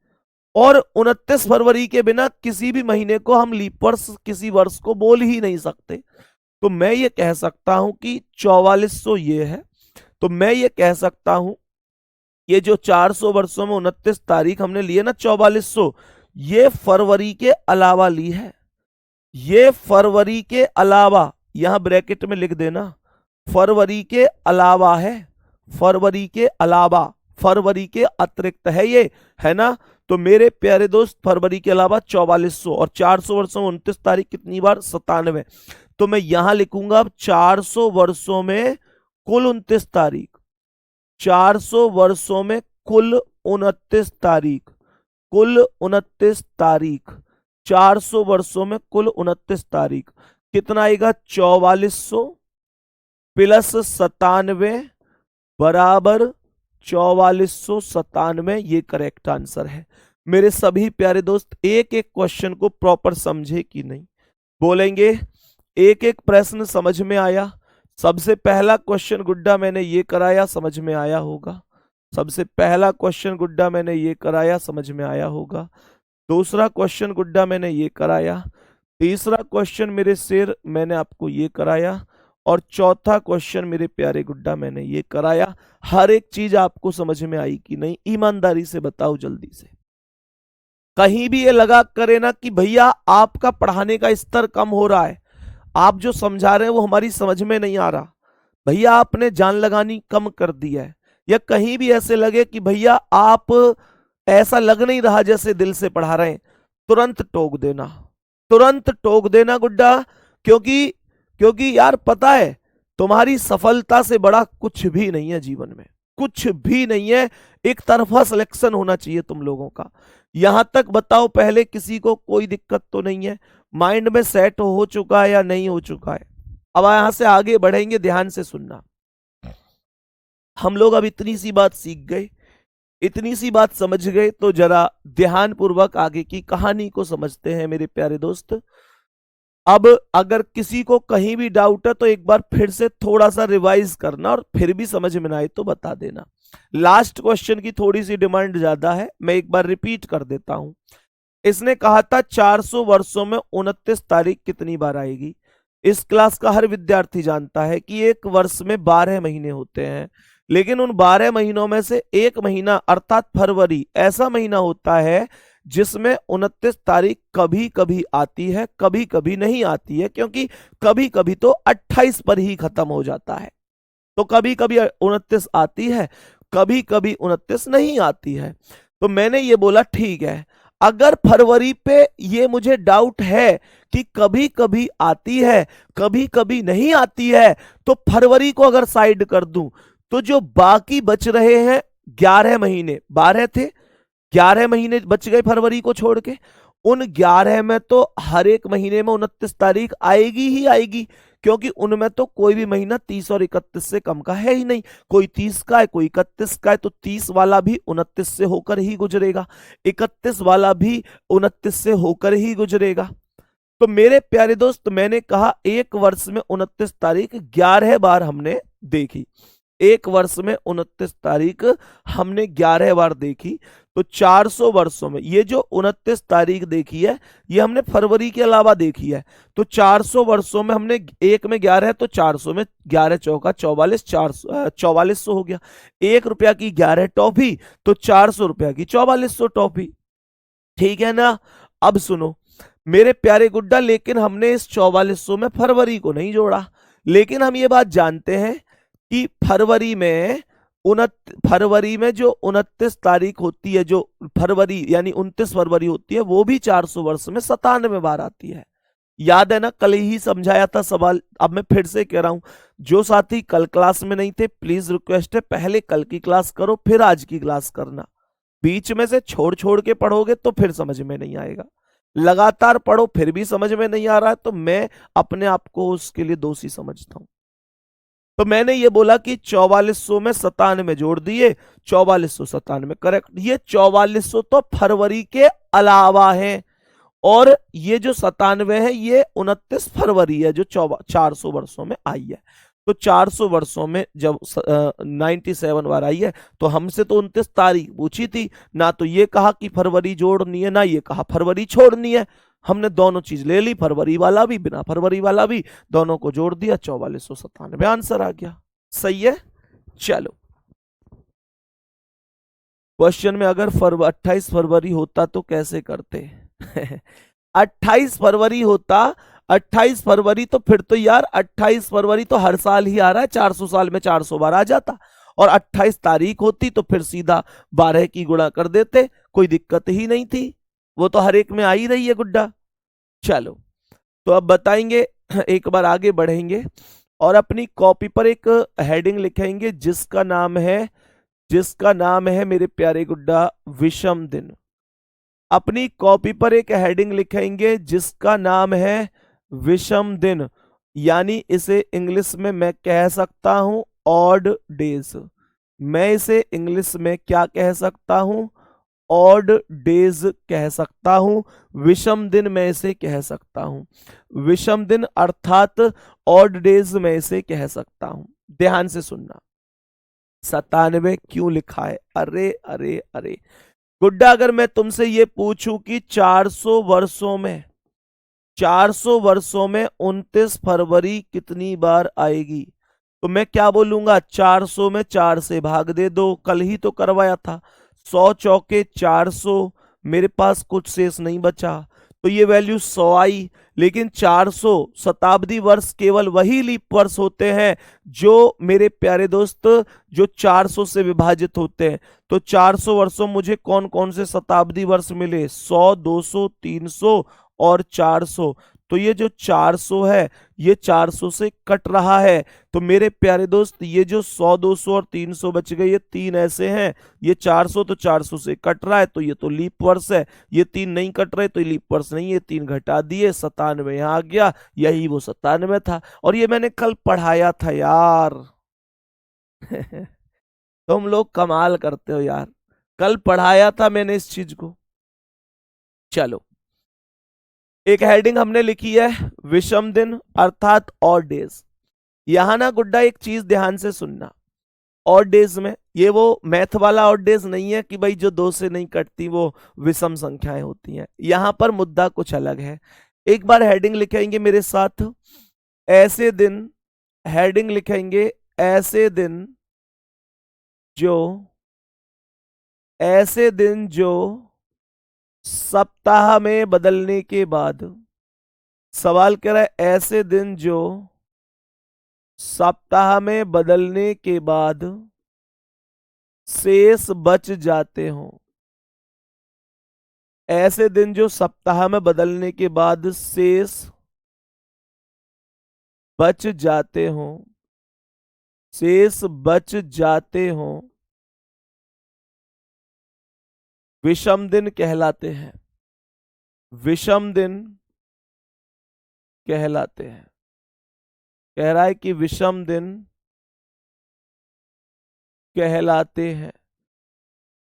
और 29 फरवरी के बिना किसी भी महीने को हम लीप वर्ष किसी वर्ष को बोल ही नहीं सकते। तो मैं ये कह सकता हूं कि 4400 ये है। तो मैं ये कह सकता हूं ये जो 400 वर्षों में 29 तारीख हमने लिए ना 4400, ये फरवरी के अलावा ली है। ये फरवरी के अलावा, यहां ब्रैकेट में लिख देना, फरवरी के अलावा है, फरवरी के अलावा, फरवरी के अतिरिक्त है ये, है ना। तो मेरे प्यारे दोस्त फरवरी के अलावा 4400, और 400 वर्षों में 29 तारीख कितनी बार, 97। तो मैं यहां लिखूंगा अब 400 वर्षों में कुल 29 तारीख, 400 वर्षों में कुल 29 तारीख, कुल 29 तारीख, 400 वर्षों में कुल 29 तारीख कितना आएगा, 4400 प्लस 97 बराबर 4497। ये करेक्ट आंसर है। मेरे सभी प्यारे दोस्त एक एक क्वेश्चन को प्रॉपर समझे कि नहीं, बोलेंगे एक एक प्रश्न समझ में आया। सबसे पहला क्वेश्चन गुड्डा मैंने ये कराया, समझ में आया होगा। सबसे पहला क्वेश्चन गुड्डा मैंने ये कराया, समझ में आया होगा। दूसरा क्वेश्चन गुड्डा मैंने ये कराया। तीसरा क्वेश्चन मेरे शेर मैंने आपको ये कराया, और चौथा क्वेश्चन मेरे प्यारे गुड्डा मैंने ये कराया। हर एक चीज आपको समझ में आई कि नहीं, ईमानदारी से बताओ जल्दी से। कहीं भी ये लगा करे ना कि भैया आपका पढ़ाने का स्तर कम हो रहा है, आप जो समझा रहे हैं वो हमारी समझ में नहीं आ रहा, भैया आपने जान लगानी कम कर दी है, या कहीं भी ऐसे लगे कि भैया आप ऐसा लग नहीं रहा जैसे दिल से पढ़ा रहे हैं, तुरंत टोक देना, तुरंत टोक देना गुड्डा। क्योंकि यार पता है तुम्हारी सफलता से बड़ा कुछ भी नहीं है जीवन में, कुछ भी नहीं है। एक तरफा सिलेक्शन होना चाहिए तुम लोगों का। यहां तक बताओ पहले किसी को कोई दिक्कत तो नहीं है, माइंड में सेट हो चुका है या नहीं हो चुका है। अब यहां से आगे बढ़ेंगे, ध्यान से सुनना। हम लोग अब इतनी सी बात सीख गए, इतनी सी बात समझ गए, तो जरा ध्यान पूर्वक आगे की कहानी को समझते हैं मेरे प्यारे दोस्त। अब अगर किसी को कहीं भी डाउट है तो एक बार फिर से थोड़ा सा रिवाइज करना, और फिर भी समझ में ना आए तो बता देना। लास्ट क्वेश्चन की थोड़ी सी डिमांड ज्यादा है, मैं एक बार रिपीट कर देता हूं। इसने कहा था 400 वर्षों में 29 तारीख कितनी बार आएगी। इस क्लास का हर विद्यार्थी जानता है कि एक वर्ष में 12 महीने होते हैं, लेकिन उन 12 महीनों में से एक महीना अर्थात फरवरी ऐसा महीना होता है जिसमें 29 तारीख कभी कभी आती है, कभी कभी नहीं आती है, क्योंकि कभी कभी तो 28 पर ही खत्म हो जाता है। तो कभी कभी 29 आती है, कभी कभी 29 नहीं आती है। तो मैंने ये बोला ठीक है, अगर फरवरी पे ये मुझे डाउट है कि कभी कभी आती है कभी कभी नहीं आती है, तो फरवरी को अगर साइड कर दूं तो जो बाकी बच रहे हैं 11 महीने, 12 थे, 11 महीने बच गए फरवरी को छोड़ के, उन 11 में तो हर एक महीने में 29 तारीख आएगी ही आएगी, क्योंकि उनमें तो कोई भी महीना 30 और 31 से कम का है ही नहीं। कोई 30 का है, कोई 31 का है, तो 30 वाला भी 29 से होकर ही गुजरेगा, 31 वाला भी 29 से होकर ही गुजरेगा। तो मेरे प्यारे दोस्त मैंने कहा एक वर्ष में 29 तारीख 11 बार हमने देखी, एक वर्ष में 29 तारीख हमने 11 बार देखी। तो 400 वर्षों में ये जो 29 तारीख देखी है ये हमने फरवरी के अलावा देखी है। तो 400 वर्षों में हमने एक में 11 है, तो 400 में 11 चौका 44, 4400 हो गया। 1 रुपया की 11 टॉफी, तो 400 रुपया की 4400 टॉफी, ठीक है ना। अब सुनो मेरे प्यारे गुड्डा, लेकिन हमने इस 4400 में फरवरी को नहीं जोड़ा, लेकिन हम ये बात जानते हैं कि फरवरी में जो 29 तारीख होती है, जो फरवरी यानी 29 फरवरी होती है, वो भी 400 वर्ष में 97 बार आती है। याद है ना, कल ही समझाया था सवाल, अब मैं फिर से कह रहा हूं। जो साथी कल क्लास में नहीं थे, प्लीज रिक्वेस्ट है पहले कल की क्लास करो फिर आज की क्लास करना। बीच में से छोड़ छोड़ के पढ़ोगे तो फिर समझ में नहीं आएगा। लगातार पढ़ो फिर भी समझ में नहीं आ रहा है तो मैं अपने आप को उसके लिए दोषी समझता हूं। तो मैंने ये बोला कि 4400 में 97 जोड़ दिए, 4497 करेक्ट। ये 4400 तो फरवरी के अलावा है, और ये जो 97 है ये 29 फरवरी है जो 400 वर्षों में आई है। तो 400 वर्षों में जब 97 बार आई है, तो हमसे तो 29 तारीख पूछी थी ना, तो ये कहा कि फरवरी जोड़नी है ना ये कहा फरवरी छोड़नी है। हमने दोनों चीज ले ली, फरवरी वाला भी बिना फरवरी वाला भी, दोनों को जोड़ दिया, 4497 आंसर आ गया। सही है। चलो क्वेश्चन में अगर 28 फरवरी होता तो कैसे करते 28 फरवरी होता, 28 फरवरी तो फिर तो यार 28 फरवरी तो हर साल ही आ रहा है, 400 साल में 400 बार आ जाता। और 28 तारीख होती तो फिर सीधा 12 की गुणा कर देते, कोई दिक्कत ही नहीं थी, वो तो हर एक में आ ही रही है गुड्डा। चलो तो अब बताएंगे, एक बार आगे बढ़ेंगे और अपनी कॉपी पर एक हेडिंग लिखेंगे जिसका नाम है मेरे प्यारे गुड्डा विषम दिन। अपनी कॉपी पर एक हेडिंग लिखेंगे जिसका नाम है विषम दिन, यानी इसे इंग्लिश में मैं कह सकता हूं ऑड डेज। मैं इसे इंग्लिश में क्या कह सकता हूं, ऑड डेज कह सकता हूं। विषम दिन मैं इसे कह सकता हूं, विषम दिन अर्थात ऑड डेज मैं इसे कह सकता हूं। ध्यान से सुनना, 97 क्यों लिखा है? अरे अरे अरे गुड्डा, अगर मैं तुमसे ये पूछूं कि 400 वर्षों में 29 फरवरी कितनी बार आएगी, तो मैं क्या बोलूंगा? 400 में 4 से भाग दे दो, कल ही तो करवाया था। 100 चौके 400, मेरे पास कुछ शेष नहीं बचा, तो ये वैल्यू 100 आई। लेकिन 400 शताब्दी वर्ष केवल वही लीप वर्ष होते हैं जो मेरे प्यारे दोस्त जो 400 से विभाजित होते हैं। तो 400 वर्षों मुझे कौन कौन से शताब्दी वर्ष मिले? 100, 200, 300 और 400। तो ये जो 400 है ये 400 से कट रहा है। तो मेरे प्यारे दोस्त ये जो 100, 200 और 300 बच गए, ये तीन ऐसे हैं, ये 400 तो 400 से कट रहा है तो ये तो लीप वर्ष है, ये तीन नहीं कट रहे तो ये लीप वर्ष नहीं है, तीन घटा दिए, 97 यहाँ आ गया, यही वो 97 था। और ये मैंने कल पढ़ाया था यार तुम लोग कमाल करते हो यार, कल पढ़ाया था मैंने इस चीज को। चलो एक हेडिंग हमने लिखी है विषम दिन अर्थात ऑड डेज। यहां ना गुड्डा एक चीज ध्यान से सुनना, ऑड डेज में ये वो मैथ वाला ऑड डेज नहीं है कि भाई जो दो से नहीं कटती वो विषम संख्याएं होती हैं। यहां पर मुद्दा कुछ अलग है। एक बार हेडिंग लिखेंगे मेरे साथ, ऐसे दिन, हेडिंग लिखेंगे ऐसे दिन जो सप्ताह में बदलने के बाद, सवाल कह रहा है ऐसे दिन जो सप्ताह में बदलने के बाद शेष बच जाते हो, ऐसे दिन जो सप्ताह में बदलने के बाद शेष बच जाते हो, शेष बच जाते हो, विषम दिन कहलाते हैं, विषम दिन कहलाते हैं। कह रहा है कि विषम दिन कहलाते हैं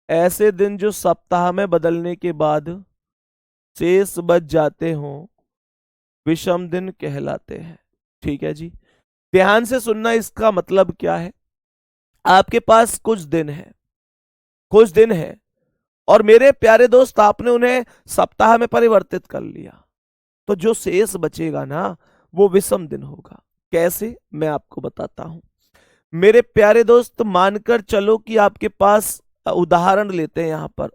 ऐसे दिन जो सप्ताह में बदलने के बाद शेष बच जाते हो, विषम दिन कहलाते हैं। ठीक है जी, ध्यान से सुनना, इसका मतलब क्या है? आपके पास कुछ दिन है और मेरे प्यारे दोस्त आपने उन्हें सप्ताह में परिवर्तित कर लिया, तो जो शेष बचेगा ना वो विषम दिन होगा। कैसे, मैं आपको बताता हूं। मेरे प्यारे दोस्त मानकर चलो कि आपके पास, उदाहरण लेते हैं यहां पर,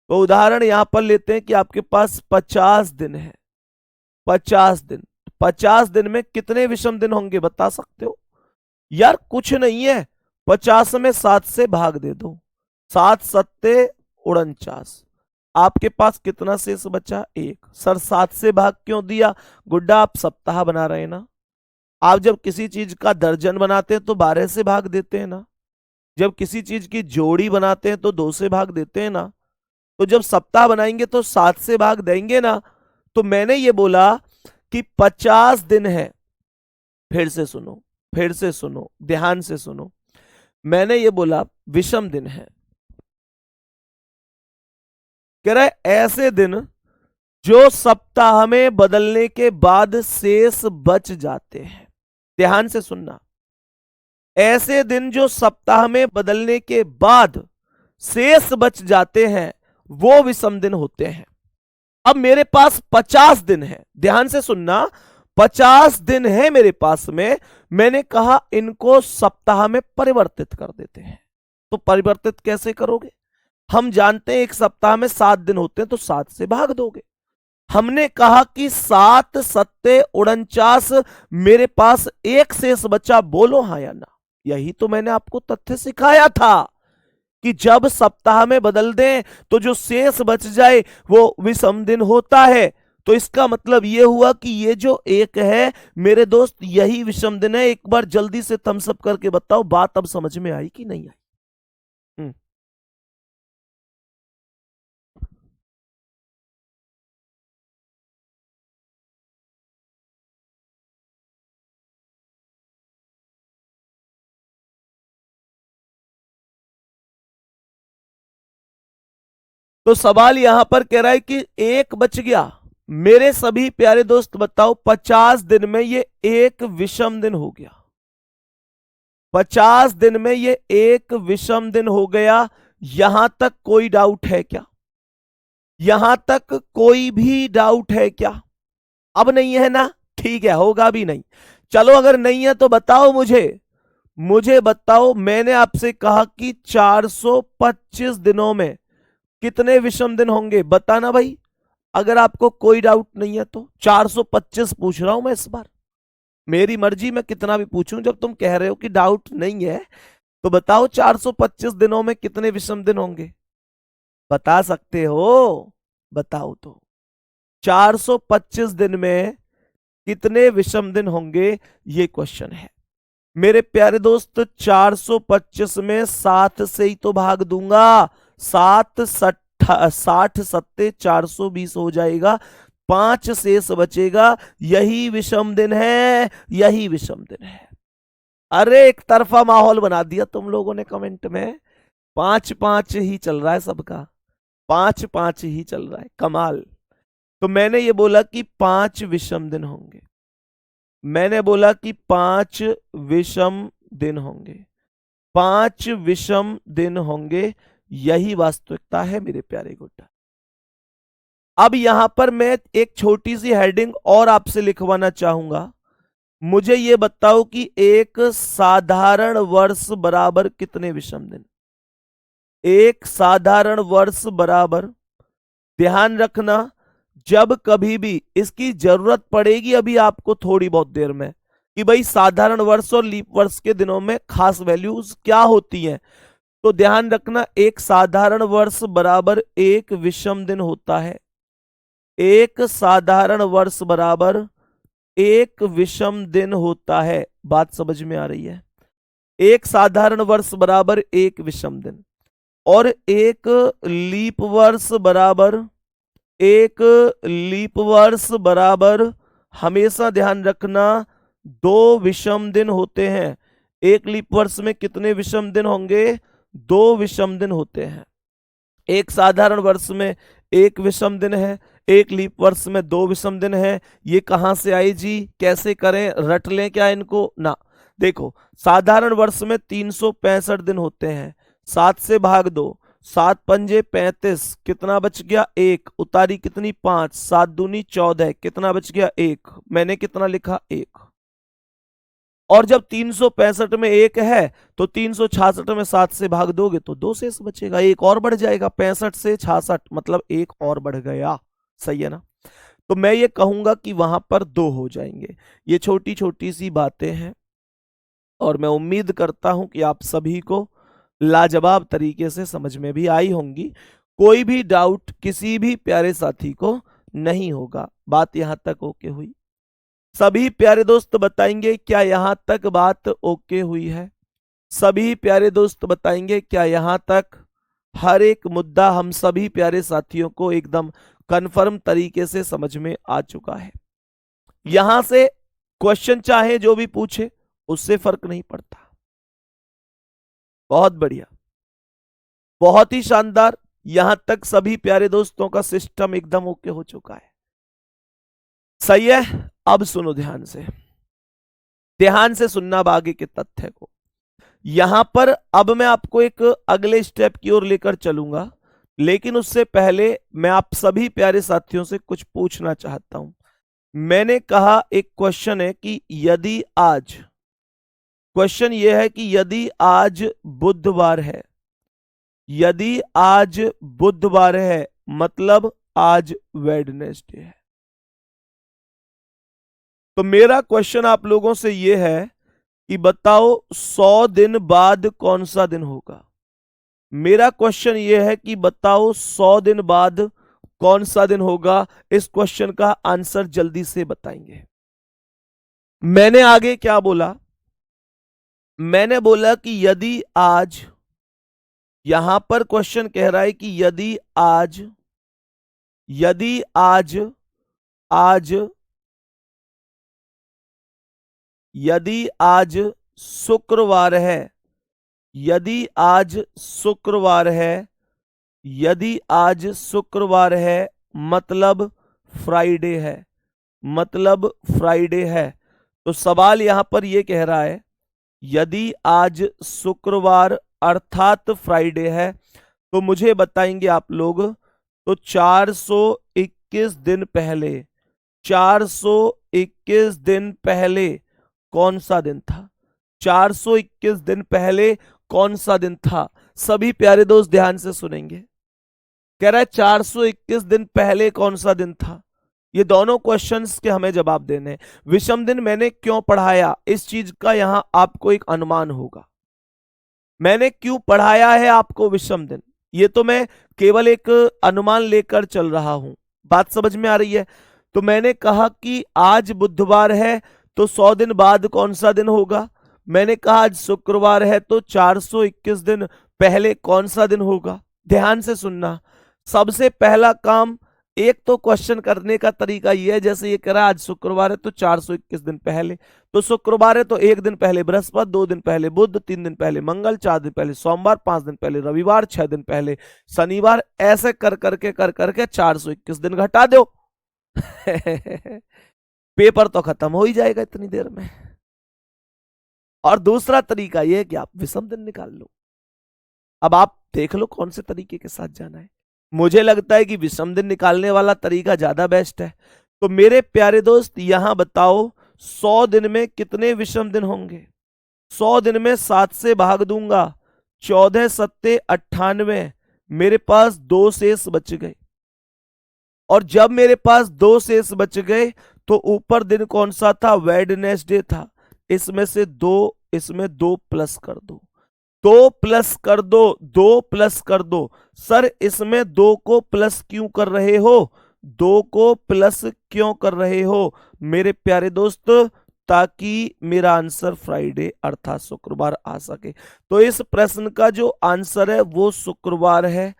उदाहरण यहां पर लेते हैं कि आपके पास 50 दिन है। 50 दिन में कितने विषम दिन होंगे बता सकते हो? यार कुछ नहीं है, 50 में 7 से भाग दे दो, 7 सत्ते 49, आपके पास कितना शेष बचा? 1। सर 7 से भाग क्यों दिया? गुड्डा आप सप्ताह बना रहे हैं ना, आप जब किसी चीज का दर्जन बनाते हैं तो 12 से भाग देते हैं ना, जब किसी चीज की जोड़ी बनाते हैं तो 2 से भाग देते हैं ना, तो जब सप्ताह बनाएंगे तो 7 से भाग देंगे ना। तो मैंने ये बोला कि 50 दिन है। फिर से सुनो, फिर से सुनो, ध्यान से सुनो। मैंने ये बोला विषम दिन है। कह रहा है ऐसे दिन जो सप्ताह में बदलने के बाद शेष बच जाते हैं। ध्यान से सुनना, ऐसे दिन जो सप्ताह में बदलने के बाद शेष बच जाते हैं वो विषम दिन होते हैं। अब मेरे पास 50 दिन है, ध्यान से सुनना, 50 दिन है मेरे पास में। मैंने कहा इनको सप्ताह में परिवर्तित कर देते हैं। तो परिवर्तित कैसे करोगे? हम जानते हैं एक सप्ताह में 7 दिन होते हैं, तो 7 से भाग दोगे। हमने कहा कि 7 सत्ते 49, मेरे पास एक शेष बचा, बोलो हाँ या ना। यही तो मैंने आपको तथ्य सिखाया था कि जब सप्ताह में बदल दें तो जो शेष बच जाए वो विषम दिन होता है। तो इसका मतलब यह हुआ कि ये जो एक है मेरे दोस्त, यही विषम दिन है। एक बार जल्दी से थम्स अप करके बताओ, बात अब समझ में आई कि नहीं आई? तो सवाल यहां पर कह रहा है कि एक बच गया। मेरे सभी प्यारे दोस्त बताओ, 50 दिन में ये एक विषम दिन हो गया। 50 दिन में ये एक विषम दिन हो गया। यहां तक कोई डाउट है क्या? यहां तक कोई भी डाउट है क्या? अब नहीं है ना? ठीक है, होगा भी नहीं। चलो अगर नहीं है तो बताओ मुझे बताओ। मैंने आपसे कहा कि 425 दिनों में कितने विषम दिन होंगे? बताना भाई, अगर आपको कोई डाउट नहीं है तो। 425 पूछ रहा हूं मैं इस बार, मेरी मर्जी मैं कितना भी पूछूं। जब तुम कह रहे हो कि डाउट नहीं है तो बताओ 425 दिनों में कितने विषम दिन होंगे? बता सकते हो? बताओ तो, 425 दिन में कितने विषम दिन होंगे, ये क्वेश्चन है मेरे प्यारे दोस्त। 425 में 7 से ही तो भाग दूंगा। 60 सत्ते 420 हो जाएगा, 5 शेष बचेगा। यही विषम दिन है, यही विषम दिन है। अरे एक तरफा माहौल बना दिया तुम लोगों ने कमेंट में। 5-5 ही चल रहा है सबका, 5-5 ही चल रहा है, कमाल। तो मैंने ये बोला कि 5 विषम दिन होंगे। मैंने बोला कि 5 विषम दिन होंगे, 5 विषम दिन होंगे। यही वास्तविकता है मेरे प्यारे गुड्डा। अब यहां पर मैं एक छोटी सी हेडिंग और आपसे लिखवाना चाहूंगा। मुझे यह बताओ कि एक साधारण वर्ष बराबर कितने विषम दिन? एक साधारण वर्ष बराबर, ध्यान रखना, जब कभी भी इसकी जरूरत पड़ेगी अभी आपको थोड़ी बहुत देर में, कि भाई साधारण वर्ष और लीप वर्ष के दिनों में खास वैल्यूज क्या होती हैं, तो ध्यान रखना एक साधारण वर्ष बराबर एक विषम दिन होता है। एक साधारण वर्ष बराबर एक विषम दिन होता है। बात समझ में आ रही है? एक साधारण वर्ष बराबर एक विषम दिन, और एक लीप वर्ष बराबर, एक लीप वर्ष बराबर, हमेशा ध्यान रखना, 2 विषम दिन होते हैं। एक लीप वर्ष में कितने विषम दिन होंगे? 2 विषम दिन होते हैं। एक साधारण वर्ष में एक विषम दिन है, एक लीप वर्ष में 2 विषम दिन है। ये कहां से आई जी? कैसे करें? रट लें क्या इनको ना? देखो, साधारण वर्ष में 365 दिन होते हैं, 7 से भाग दो, 7 पंजे 35, कितना बच गया? 1। उतारी कितनी? 5। 7 दूनी 14, कितना बच गया? 1। मैंने कितना लिखा? 1। और जब 365 में 1 है तो 366 में 7 से भाग दोगे तो 2 शेष बचेगा, 1 और बढ़ जाएगा। 65 से 66 मतलब 1 और बढ़ गया। सही है ना? तो मैं ये कहूंगा कि वहां पर 2 हो जाएंगे। ये छोटी छोटी सी बातें हैं और मैं उम्मीद करता हूं कि आप सभी को लाजवाब तरीके से समझ में भी आई होंगी। कोई भी डाउट किसी भी प्यारे साथी को नहीं होगा। बात यहां तक ओके हुई? सभी प्यारे दोस्त बताएंगे क्या यहां तक बात ओके हुई है? सभी प्यारे दोस्त बताएंगे क्या यहां तक हर एक मुद्दा हम सभी प्यारे साथियों को एकदम कंफर्म तरीके से समझ में आ चुका है? यहां से क्वेश्चन चाहे जो भी पूछे उससे फर्क नहीं पड़ता। बहुत बढ़िया, बहुत ही शानदार। यहां तक सभी प्यारे दोस्तों का सिस्टम एकदम ओके हो चुका है। सही है। अब सुनो ध्यान से, ध्यान से सुनना अब आगे के तथ्य को। यहां पर अब मैं आपको एक अगले स्टेप की ओर लेकर चलूंगा, लेकिन उससे पहले मैं आप सभी प्यारे साथियों से कुछ पूछना चाहता हूं। मैंने कहा एक क्वेश्चन है कि यदि आज, क्वेश्चन यह है कि यदि आज बुधवार है, यदि आज बुधवार है मतलब आज वेडनेसडे है, तो मेरा क्वेश्चन आप लोगों से यह है कि बताओ 100 दिन बाद कौन सा दिन होगा? मेरा क्वेश्चन यह है कि बताओ 100 दिन बाद कौन सा दिन होगा? इस क्वेश्चन का आंसर जल्दी से बताएंगे। मैंने आगे क्या बोला? मैंने बोला कि यदि आज, यहां पर क्वेश्चन कह रहा है कि यदि आज, यदि आज, आज, यदि आज शुक्रवार है, यदि आज शुक्रवार है, यदि आज शुक्रवार है मतलब फ्राइडे है, मतलब फ्राइडे है, तो सवाल यहां पर यह कह रहा है यदि आज शुक्रवार अर्थात फ्राइडे है तो मुझे बताएंगे आप लोग, तो 421 दिन पहले, 421 दिन पहले कौन सा दिन था? 421 दिन पहले कौन सा दिन था? सभी प्यारे दोस्त ध्यान से सुनेंगे। कह रहा है 421 दिन पहले कौन सा दिन था? ये दोनों क्वेश्चंस के हमें जवाब देने हैं। विषम दिन मैंने क्यों पढ़ाया, इस चीज का यहां आपको एक अनुमान होगा। मैंने क्यों पढ़ाया है आपको विषम दिन, ये तो मैं केवल एक अनुमान लेकर चल रहा हूं। बात समझ में आ रही है? तो मैंने कहा कि आज बुधवार है तो 100 दिन बाद कौन सा दिन होगा? मैंने कहा आज शुक्रवार है तो 421 दिन पहले कौन सा दिन होगा? ध्यान से सुनना। सबसे पहला काम, एक तो क्वेश्चन करने का तरीका यह है, जैसे ये कह रहा है आज शुक्रवार है तो 421 दिन पहले, तो शुक्रवार है तो 1 दिन पहले बृहस्पति, 2 दिन पहले बुध, 3 दिन पहले मंगल, 4 दिन पहले सोमवार, 5 दिन पहले रविवार, 6 दिन पहले शनिवार, ऐसे कर करके 421 दिन घटा दो पेपर तो खत्म हो ही जाएगा इतनी देर में। और दूसरा तरीका यह है कि आप विषम दिन निकाल लो। अब आप देख लो कौन से तरीके के साथ जाना है। मुझे लगता है कि विषम दिन निकालने वाला तरीका ज्यादा बेस्ट है। तो मेरे प्यारे दोस्त यहां बताओ 100 दिन में कितने विषम दिन होंगे? 100 दिन में 7 से भाग दूंगा, 14 सत्ते 98, मेरे पास 2 शेष बच गए। और जब मेरे पास 2 शेष बच गए तो ऊपर दिन कौन सा था? वेडनेसडे था। इसमें से 2, इसमें 2 प्लस कर दो, 2 प्लस कर दो, 2 प्लस कर दो। सर इसमें 2 को प्लस क्यों कर रहे हो? 2 को प्लस क्यों कर रहे हो मेरे प्यारे दोस्त? ताकि मेरा आंसर फ्राइडे अर्थात शुक्रवार आ सके। तो इस प्रश्न का जो आंसर है वो शुक्रवार है,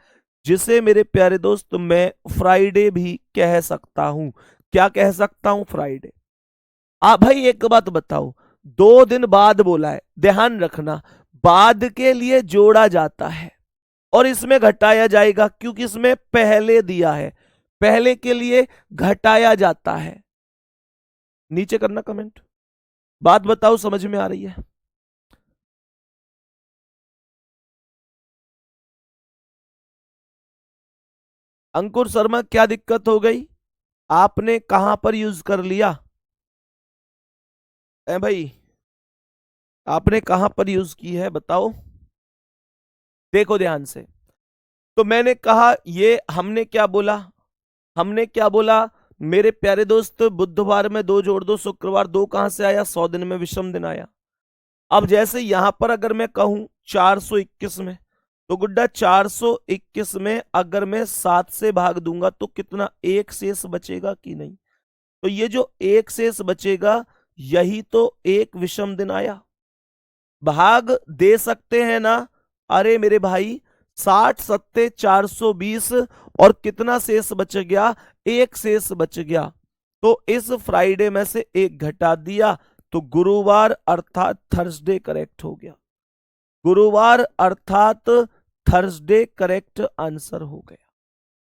जिसे मेरे प्यारे दोस्त मैं फ्राइडे भी कह सकता हूं। क्या कह सकता हूं? फ्राइडे। भाई एक बात बताओ, 2 दिन बाद बोला है, ध्यान रखना, बाद के लिए जोड़ा जाता है और इसमें घटाया जाएगा, क्योंकि इसमें पहले दिया है, पहले के लिए घटाया जाता है। नीचे करना कमेंट, बात बताओ समझ में आ रही है? अंकुर शर्मा क्या दिक्कत हो गई? आपने कहां पर यूज कर लिया? भाई आपने कहां पर यूज की है बताओ? देखो ध्यान से। तो मैंने कहा ये हमने क्या बोला? हमने क्या बोला मेरे प्यारे दोस्त? बुधवार में 2 जोड़ दो, शुक्रवार 2 कहां से आया? 100 दिन में विषम दिन आया। अब जैसे यहां पर अगर मैं कहूं 421 में, तो गुड्डा 421 में अगर मैं 7 से भाग दूंगा तो कितना एक शेष बचेगा कि नहीं? तो ये जो एक शेष बचेगा यही तो एक विषम दिन आया। भाग दे सकते हैं ना? अरे मेरे भाई 60 सत्ते 420 और कितना शेष बच गया? एक शेष बच गया। तो इस फ्राइडे में से एक घटा दिया तो गुरुवार अर्थात थर्सडे करेक्ट हो गया। गुरुवार अर्थात थर्सडे करेक्ट आंसर हो गया।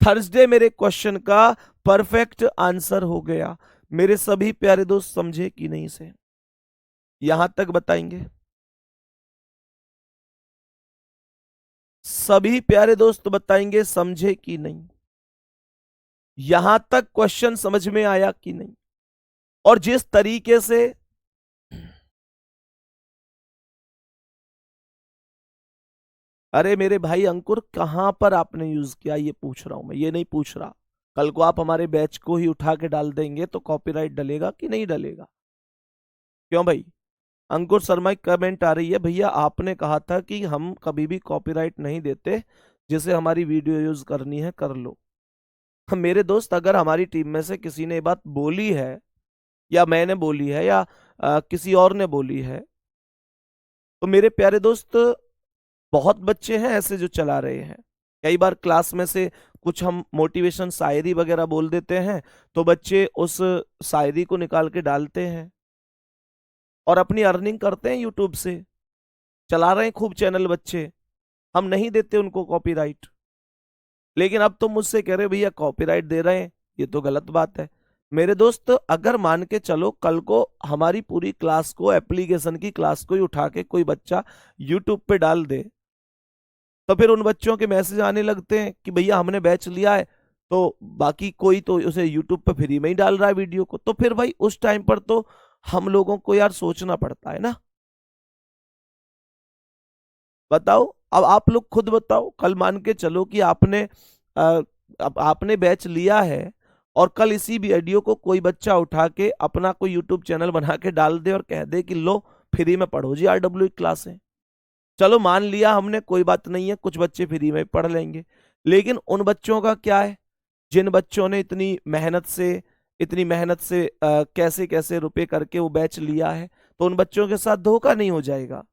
थर्सडे मेरे क्वेश्चन का परफेक्ट आंसर हो गया। मेरे सभी प्यारे दोस्त समझे कि नहीं से? यहां तक बताएंगे? सभी प्यारे दोस्त बताएंगे समझे कि नहीं? यहां तक क्वेश्चन समझ में आया कि नहीं? और जिस तरीके से अरे मेरे भाई अंकुर कहां पर आपने यूज किया ये पूछ रहा हूं मैं, ये नहीं पूछ रहा। कल को आप हमारे बैच को ही उठा के डाल देंगे तो कॉपीराइट डलेगा कि नहीं डलेगा? क्यों भाई? अंकुर शर्मा की कमेंट आ रही है, भैया आपने कहा था कि हम कभी भी कॉपीराइट नहीं देते, जिसे हमारी वीडियो यूज करनी है कर लो। मेरे दोस्त अगर हमारी टीम में से किसी ने बात बोली है या मैंने बोली है या किसी और ने बोली है तो मेरे प्यारे दोस्त बहुत बच्चे हैं ऐसे जो चला रहे हैं। कई बार क्लास में से कुछ हम मोटिवेशन शायरी वगैरह बोल देते हैं तो बच्चे उस शायरी को निकाल के डालते हैं और अपनी अर्निंग करते हैं यूट्यूब से, चला रहे हैं खूब चैनल बच्चे। हम नहीं देते उनको कॉपीराइट। लेकिन अब तुम मुझसे कह रहे हो भैया कॉपीराइट दे रहे हैं, ये तो गलत बात है। मेरे दोस्त अगर मान के चलो कल को हमारी पूरी क्लास को, एप्लीकेशन की क्लास को ही उठा के कोई बच्चा यूट्यूब पे डाल दे तो फिर उन बच्चों के मैसेज आने लगते हैं कि भैया हमने बैच लिया है, तो बाकी कोई तो उसे यूट्यूब पे फ्री में ही डाल रहा है वीडियो को। तो फिर भाई उस टाइम पर तो हम लोगों को यार सोचना पड़ता है ना। बताओ, अब आप लोग खुद बताओ, कल मान के चलो कि आपने अब आपने बैच लिया है और कल इसी वीडियो को कोई बच्चा उठा के अपना कोई यूट्यूब चैनल बना के डाल दे और कह दे कि लो फ्री में पढ़ो जी RW क्लास है। चलो मान लिया हमने, कोई बात नहीं है, कुछ बच्चे फ्री में पढ़ लेंगे। लेकिन उन बच्चों का क्या है जिन बच्चों ने इतनी मेहनत से कैसे कैसे रुपए करके वो बैच लिया है, तो उन बच्चों के साथ धोखा नहीं हो जाएगा?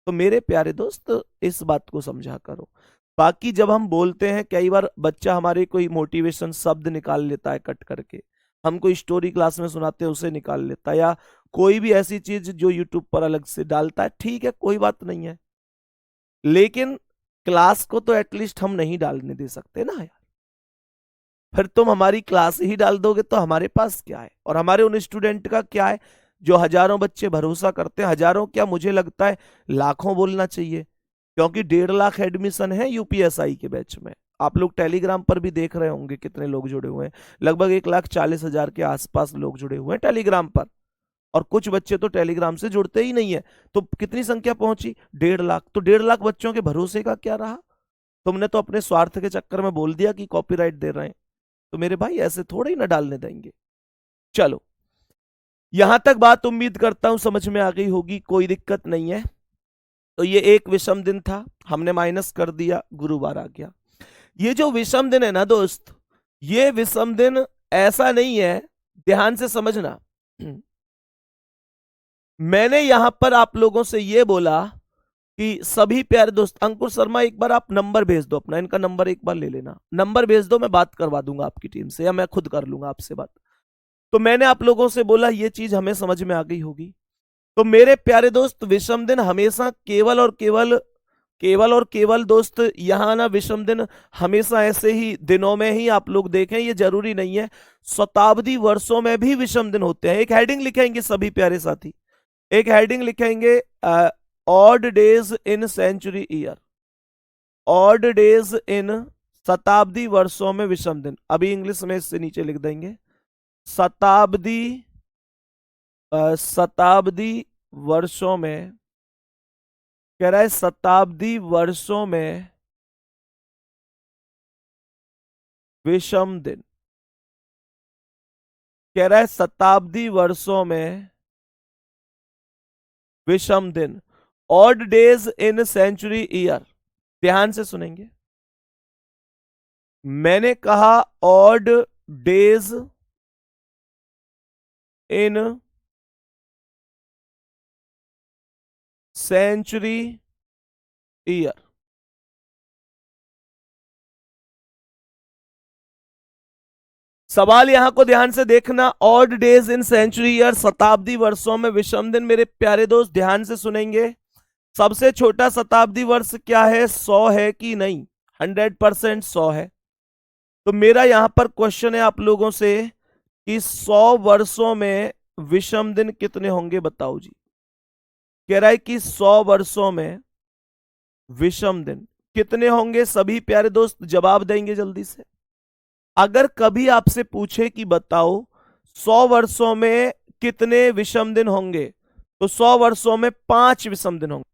तो मेरे प्यारे दोस्त इस बात को समझा करो। बाकी जब हम बोलते हैं कई बार बच्चा हमारे कोई मोटिवेशन शब्द निकाल लेता है कट करके, हम कोई स्टोरी क्लास में सुनाते हैं उसे निकाल लेता है, या कोई भी ऐसी चीज जो यूट्यूब पर अलग से डालता है, ठीक है कोई बात नहीं है। लेकिन क्लास को तो एटलीस्ट हम नहीं डालने दे सकते ना यार। फिर तुम हमारी क्लास ही डाल दोगे तो हमारे पास क्या है और हमारे उन स्टूडेंट का क्या है जो हजारों बच्चे भरोसा करते हैं। हजारों क्या, मुझे लगता है लाखों बोलना चाहिए, क्योंकि 1.5 लाख एडमिशन है यूपीएसआई के बैच में। आप लोग टेलीग्राम पर भी देख रहे होंगे कितने लोग जुड़े हुए हैं, लगभग 1,40,000 के आसपास लोग जुड़े हुए हैं टेलीग्राम पर। और कुछ बच्चे तो टेलीग्राम से जुड़ते ही नहीं है। तो कितनी संख्या पहुंची? 1.5 लाख। तो 1.5 लाख बच्चों के भरोसे का क्या रहा? तुमने तो अपने स्वार्थ के चक्कर में बोल दिया कि कॉपीराइट दे रहे हैं। तो मेरे भाई ऐसे थोड़े ही ना डालने देंगे। चलो, यहां तक बात उम्मीद करता हूं समझ में आ गई होगी, कोई दिक्कत नहीं है। तो ये एक विषम दिन था, हमने माइनस कर दिया, गुरुवार आ गया। ये जो विषम दिन है ना दोस्त, ये विषम दिन ऐसा नहीं है, ध्यान से समझना। मैंने यहां पर आप लोगों से ये बोला कि सभी प्यारे दोस्त, अंकुर शर्मा एक बार आप नंबर भेज दो अपना, इनका नंबर एक बार ले लेना, नंबर भेज दो, मैं बात करवा दूंगा आपकी टीम से या मैं खुद कर लूंगा आपसे बात। तो मैंने आप लोगों से बोला ये चीज हमें समझ में आ गई होगी। तो मेरे प्यारे दोस्त विषम दिन हमेशा केवल दोस्त यहां ना, विषम दिन हमेशा ऐसे ही दिनों में ही आप लोग देखें, ये जरूरी नहीं है, शताब्दी वर्षों में भी विषम दिन होते हैं। एक हेडिंग लिखेंगे सभी प्यारे साथी, एक हेडिंग लिखेंगे, odd days in century year, odd days in शताब्दी वर्षों में विषम दिन। अभी इंग्लिश में इससे नीचे लिख देंगे, शताब्दी शताब्दी वर्षों में, कह रहा है शताब्दी वर्षों में विषम दिन, कह रहा है शताब्दी वर्षों में विषम दिन, odd days in century year. ध्यान से सुनेंगे। मैंने कहा odd days in century year. सवाल यहां को ध्यान से देखना, odd days in century year, शताब्दी वर्षों में विषम दिन। मेरे प्यारे दोस्त ध्यान से सुनेंगे। सबसे छोटा शताब्दी वर्ष क्या है? 100 है कि नहीं? 100% 100 है। तो मेरा यहां पर क्वेश्चन है आप लोगों से कि 100 वर्षों में विषम दिन कितने होंगे? बताओ जी। कह रहा है कि 100 वर्षों में विषम दिन कितने होंगे? सभी प्यारे दोस्त जवाब देंगे जल्दी से। अगर कभी आपसे पूछे कि बताओ 100 वर्षों में कितने विषम दिन होंगे, तो 100 वर्षों में 5 विषम दिन होंगे।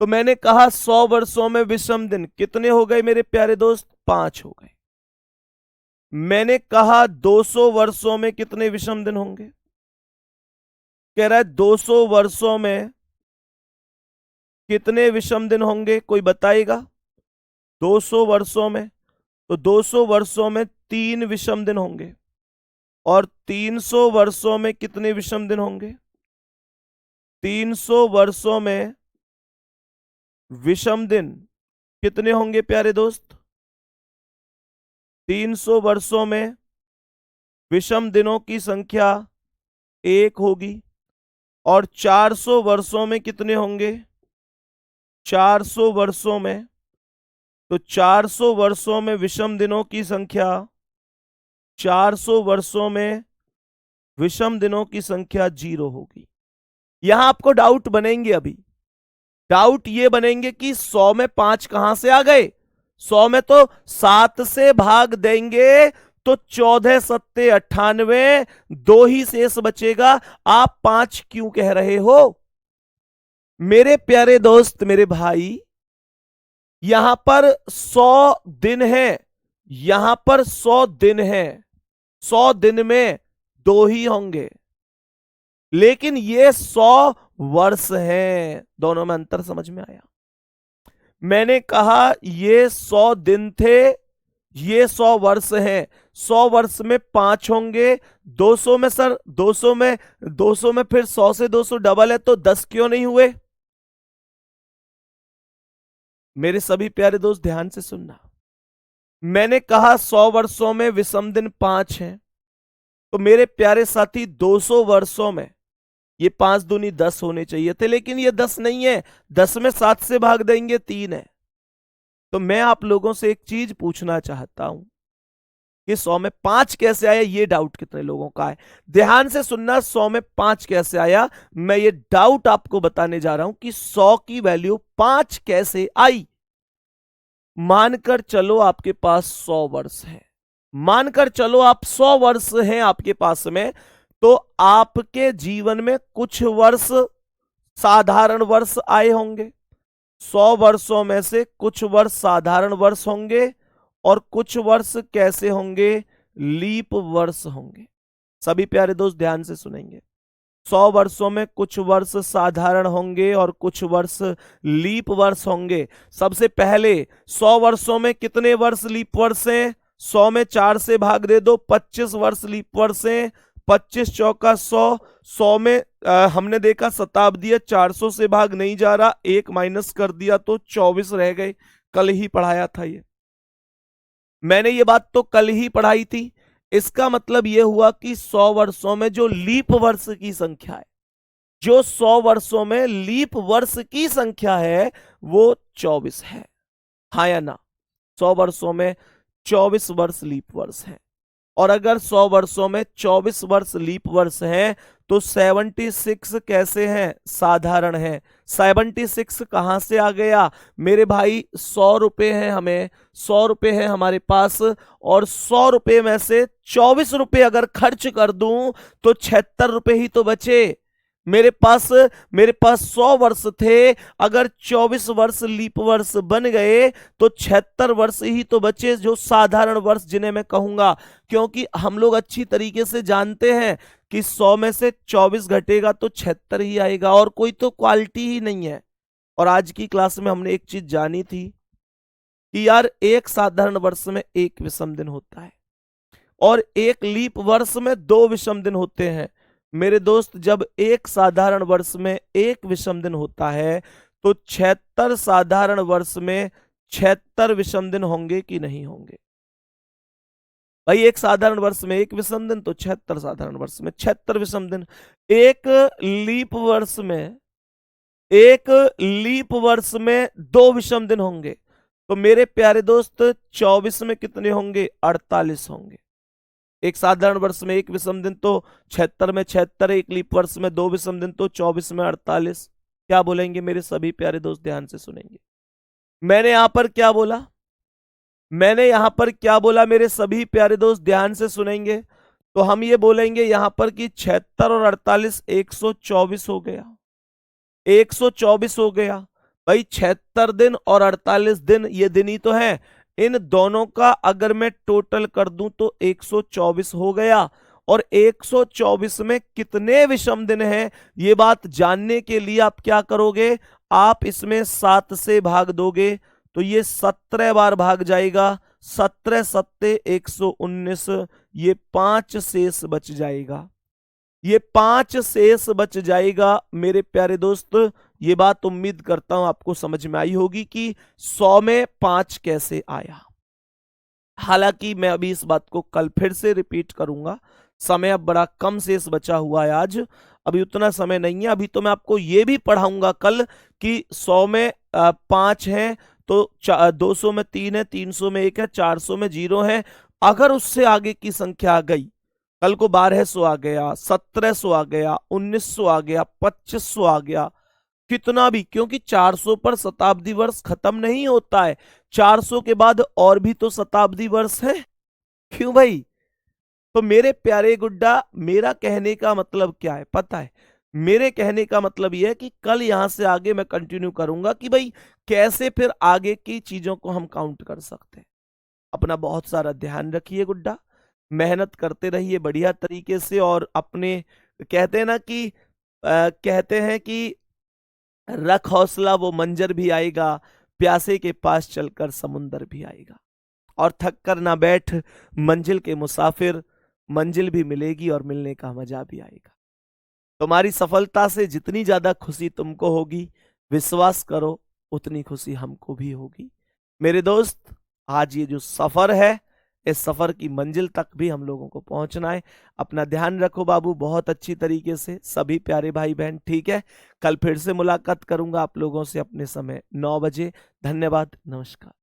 तो मैंने कहा 100 वर्षों में विषम दिन कितने हो गए मेरे प्यारे दोस्त? 5 हो गए। मैंने कहा 200 वर्षों में कितने विषम दिन होंगे? कह रहा है 200 वर्षों में कितने विषम दिन होंगे? कोई बताएगा? 200 वर्षों में, तो 200 वर्षों में 3 विषम दिन होंगे। और 300 वर्षों में कितने विषम दिन होंगे? 300 वर्षों में विषम दिन कितने होंगे प्यारे दोस्त? 300 वर्षों में विषम दिनों की संख्या 1 होगी। और 400 वर्षों में कितने होंगे? 400 वर्षों में, तो 400 वर्षों में विषम दिनों की संख्या, 400 वर्षों में विषम दिनों की संख्या 0 होगी। यहां आपको डाउट बनेंगे। अभी डाउट ये बनेंगे कि 100 में 5 कहां से आ गए? 100 में तो 7 से भाग देंगे तो 14 सत्ते 98, 2 ही शेष बचेगा। आप 5 क्यों कह रहे हो? मेरे प्यारे दोस्त, मेरे भाई, यहां पर 100 दिन है, यहां पर 100 दिन है। 100 दिन में 2 ही होंगे, लेकिन ये 100 वर्ष हैं। दोनों में अंतर समझ में आया? मैंने कहा ये 100 दिन थे, ये 100 वर्ष हैं। 100 वर्ष में 5 होंगे। 200 में सर, 200 में फिर 100 से 200 डबल है, तो 10 क्यों नहीं हुए? मेरे सभी प्यारे दोस्त ध्यान से सुनना। मैंने कहा 100 वर्षों में विषम दिन 5 हैं। तो मेरे प्यारे साथी 200 वर्षों में ये 5 दूनी 10 होने चाहिए थे, लेकिन ये 10 नहीं है। 10 में 7 से भाग देंगे 3 है। तो मैं आप लोगों से एक चीज पूछना चाहता हूं कि 100 में 5 कैसे आया? ये डाउट कितने लोगों का है? ध्यान से सुनना, 100 में 5 कैसे आया? मैं ये डाउट आपको बताने जा रहा हूं कि 100 की वैल्यू 5 कैसे आई। मानकर चलो आपके पास 100 वर्ष है, मानकर चलो आप 100 वर्ष हैं आपके पास में, तो आपके जीवन में कुछ वर्ष साधारण वर्ष आए होंगे। 100 वर्षों में से कुछ वर्ष साधारण वर्ष होंगे और कुछ वर्ष कैसे होंगे? लीप वर्ष होंगे। सभी प्यारे दोस्त ध्यान से सुनेंगे। 100 वर्षों में कुछ वर्ष साधारण होंगे और कुछ वर्ष लीप वर्ष होंगे। सबसे पहले 100 वर्षों में कितने वर्ष लीप वर्ष हैं? 100 में 4 से भाग दे दो, 25 वर्ष लीप वर्ष हैं। 25 चौका 100। 100 में हमने देखा शताब्दी है, 400 से भाग नहीं जा रहा, 1 माइनस कर दिया तो 24 रह गए। कल ही पढ़ाया था ये, मैंने ये बात तो कल ही पढ़ाई थी। इसका मतलब यह हुआ कि 100 वर्षों में जो लीप वर्ष की संख्या है, जो 100 वर्षों में लीप वर्ष की संख्या है, वो 24 है। हाँ या ना? 100 वर्षों में 24 वर्ष लीप वर्ष है। और अगर 100 वर्षों में 24 वर्ष लीप वर्ष हैं, तो 76 कैसे हैं? साधारण है। 76 कहां से आ गया मेरे भाई? 100 रुपए हैं हमें, 100 रुपए हैं हमारे पास, और 100 रुपए में से 24 रुपए अगर खर्च कर दूं तो 76 रुपए ही तो बचे। मेरे पास 100 वर्ष थे, अगर 24 वर्ष लीप वर्ष बन गए तो 76 वर्ष ही तो बचे जो साधारण वर्ष जिन्हें मैं कहूंगा, क्योंकि हम लोग अच्छी तरीके से जानते हैं कि 100 में से 24 घटेगा तो 76 ही आएगा, और कोई तो क्वालिटी ही नहीं है। और आज की क्लास में हमने एक चीज जानी थी कि यार एक साधारण वर्ष में एक विषम दिन होता है और एक लीप वर्ष में 2 विषम दिन होते हैं। मेरे दोस्त, जब एक साधारण वर्ष में एक विषम दिन होता है तो 76 साधारण वर्ष में 76 विषम दिन होंगे कि नहीं होंगे? भाई एक साधारण वर्ष में एक विषम दिन तो 76 साधारण वर्ष में 76 विषम दिन। एक लीप वर्ष में 2 विषम दिन होंगे, तो मेरे प्यारे दोस्त 24 में कितने होंगे? 48 होंगे। एक साधारण वर्ष में एक विषम दिन तो 76 में 76, एक लीप वर्ष में 2 विषम दिन तो 24 में 48। क्या बोलेंगे मेरे सभी प्यारे दोस्त? ध्यान से सुनेंगे। मैंने यहां पर क्या बोला मेरे सभी प्यारे दोस्त? ध्यान से सुनेंगे। तो हम ये बोलेंगे यहां पर कि 76 और 48 124 हो गया, 124 हो गया। भाई 76 दिन और 48 दिन ये दिन ही तो है, इन दोनों का अगर मैं टोटल कर दूं तो 124 हो गया। और 124 में कितने विषम दिन हैं ये बात जानने के लिए आप क्या करोगे? आप इसमें 7 से भाग दोगे तो ये 17 बार भाग जाएगा। 17 सत्ते 119, ये 5 शेष बच जाएगा, ये 5 शेष बच जाएगा। मेरे प्यारे दोस्त, ये बात उम्मीद करता हूं आपको समझ में आई होगी कि 100 में 5 कैसे आया। हालांकि मैं अभी इस बात को कल फिर से रिपीट करूंगा, समय अब बड़ा कम शेष बचा हुआ है, आज अभी उतना समय नहीं है। अभी तो मैं आपको ये भी पढ़ाऊंगा कल कि 100 में 5 है तो 200 में 3 है, 300 में 1 है, 400 में 0 है। अगर उससे आगे की संख्या आ गई, कल को 1200 आ गया, 1700 आ गया, 1900 आ गया, 2500 आ गया, कितना भी, क्योंकि 400 पर शताब्दी वर्ष खत्म नहीं होता है, 400 के बाद और भी तो शताब्दी वर्ष है। क्यों भाई? तो मेरे प्यारे गुड्डा, मेरा कहने का मतलब क्या है पता है? मेरे कहने का मतलब यह है कि कल यहां से आगे मैं कंटिन्यू करूंगा कि भाई कैसे फिर आगे की चीजों को हम काउंट कर सकते हैं। अपना बहुत सारा ध्यान रखिए गुड्डा, मेहनत करते रहिए बढ़िया तरीके से, और अपने कहते हैं ना कि कहते हैं कि रख हौसला वो मंजर भी आएगा, प्यासे के पास चलकर समुंदर भी आएगा। और थक कर ना बैठ मंजिल के मुसाफिर, मंजिल भी मिलेगी और मिलने का मजा भी आएगा। तुम्हारी सफलता से जितनी ज्यादा खुशी तुमको होगी, विश्वास करो उतनी खुशी हमको भी होगी। मेरे दोस्त, आज ये जो सफर है, इस सफर की मंजिल तक भी हम लोगों को पहुंचना है। अपना ध्यान रखो बाबू बहुत अच्छी तरीके से, सभी प्यारे भाई बहन, ठीक है? कल फिर से मुलाकात करूंगा आप लोगों से अपने समय 9 बजे। धन्यवाद, नमस्कार।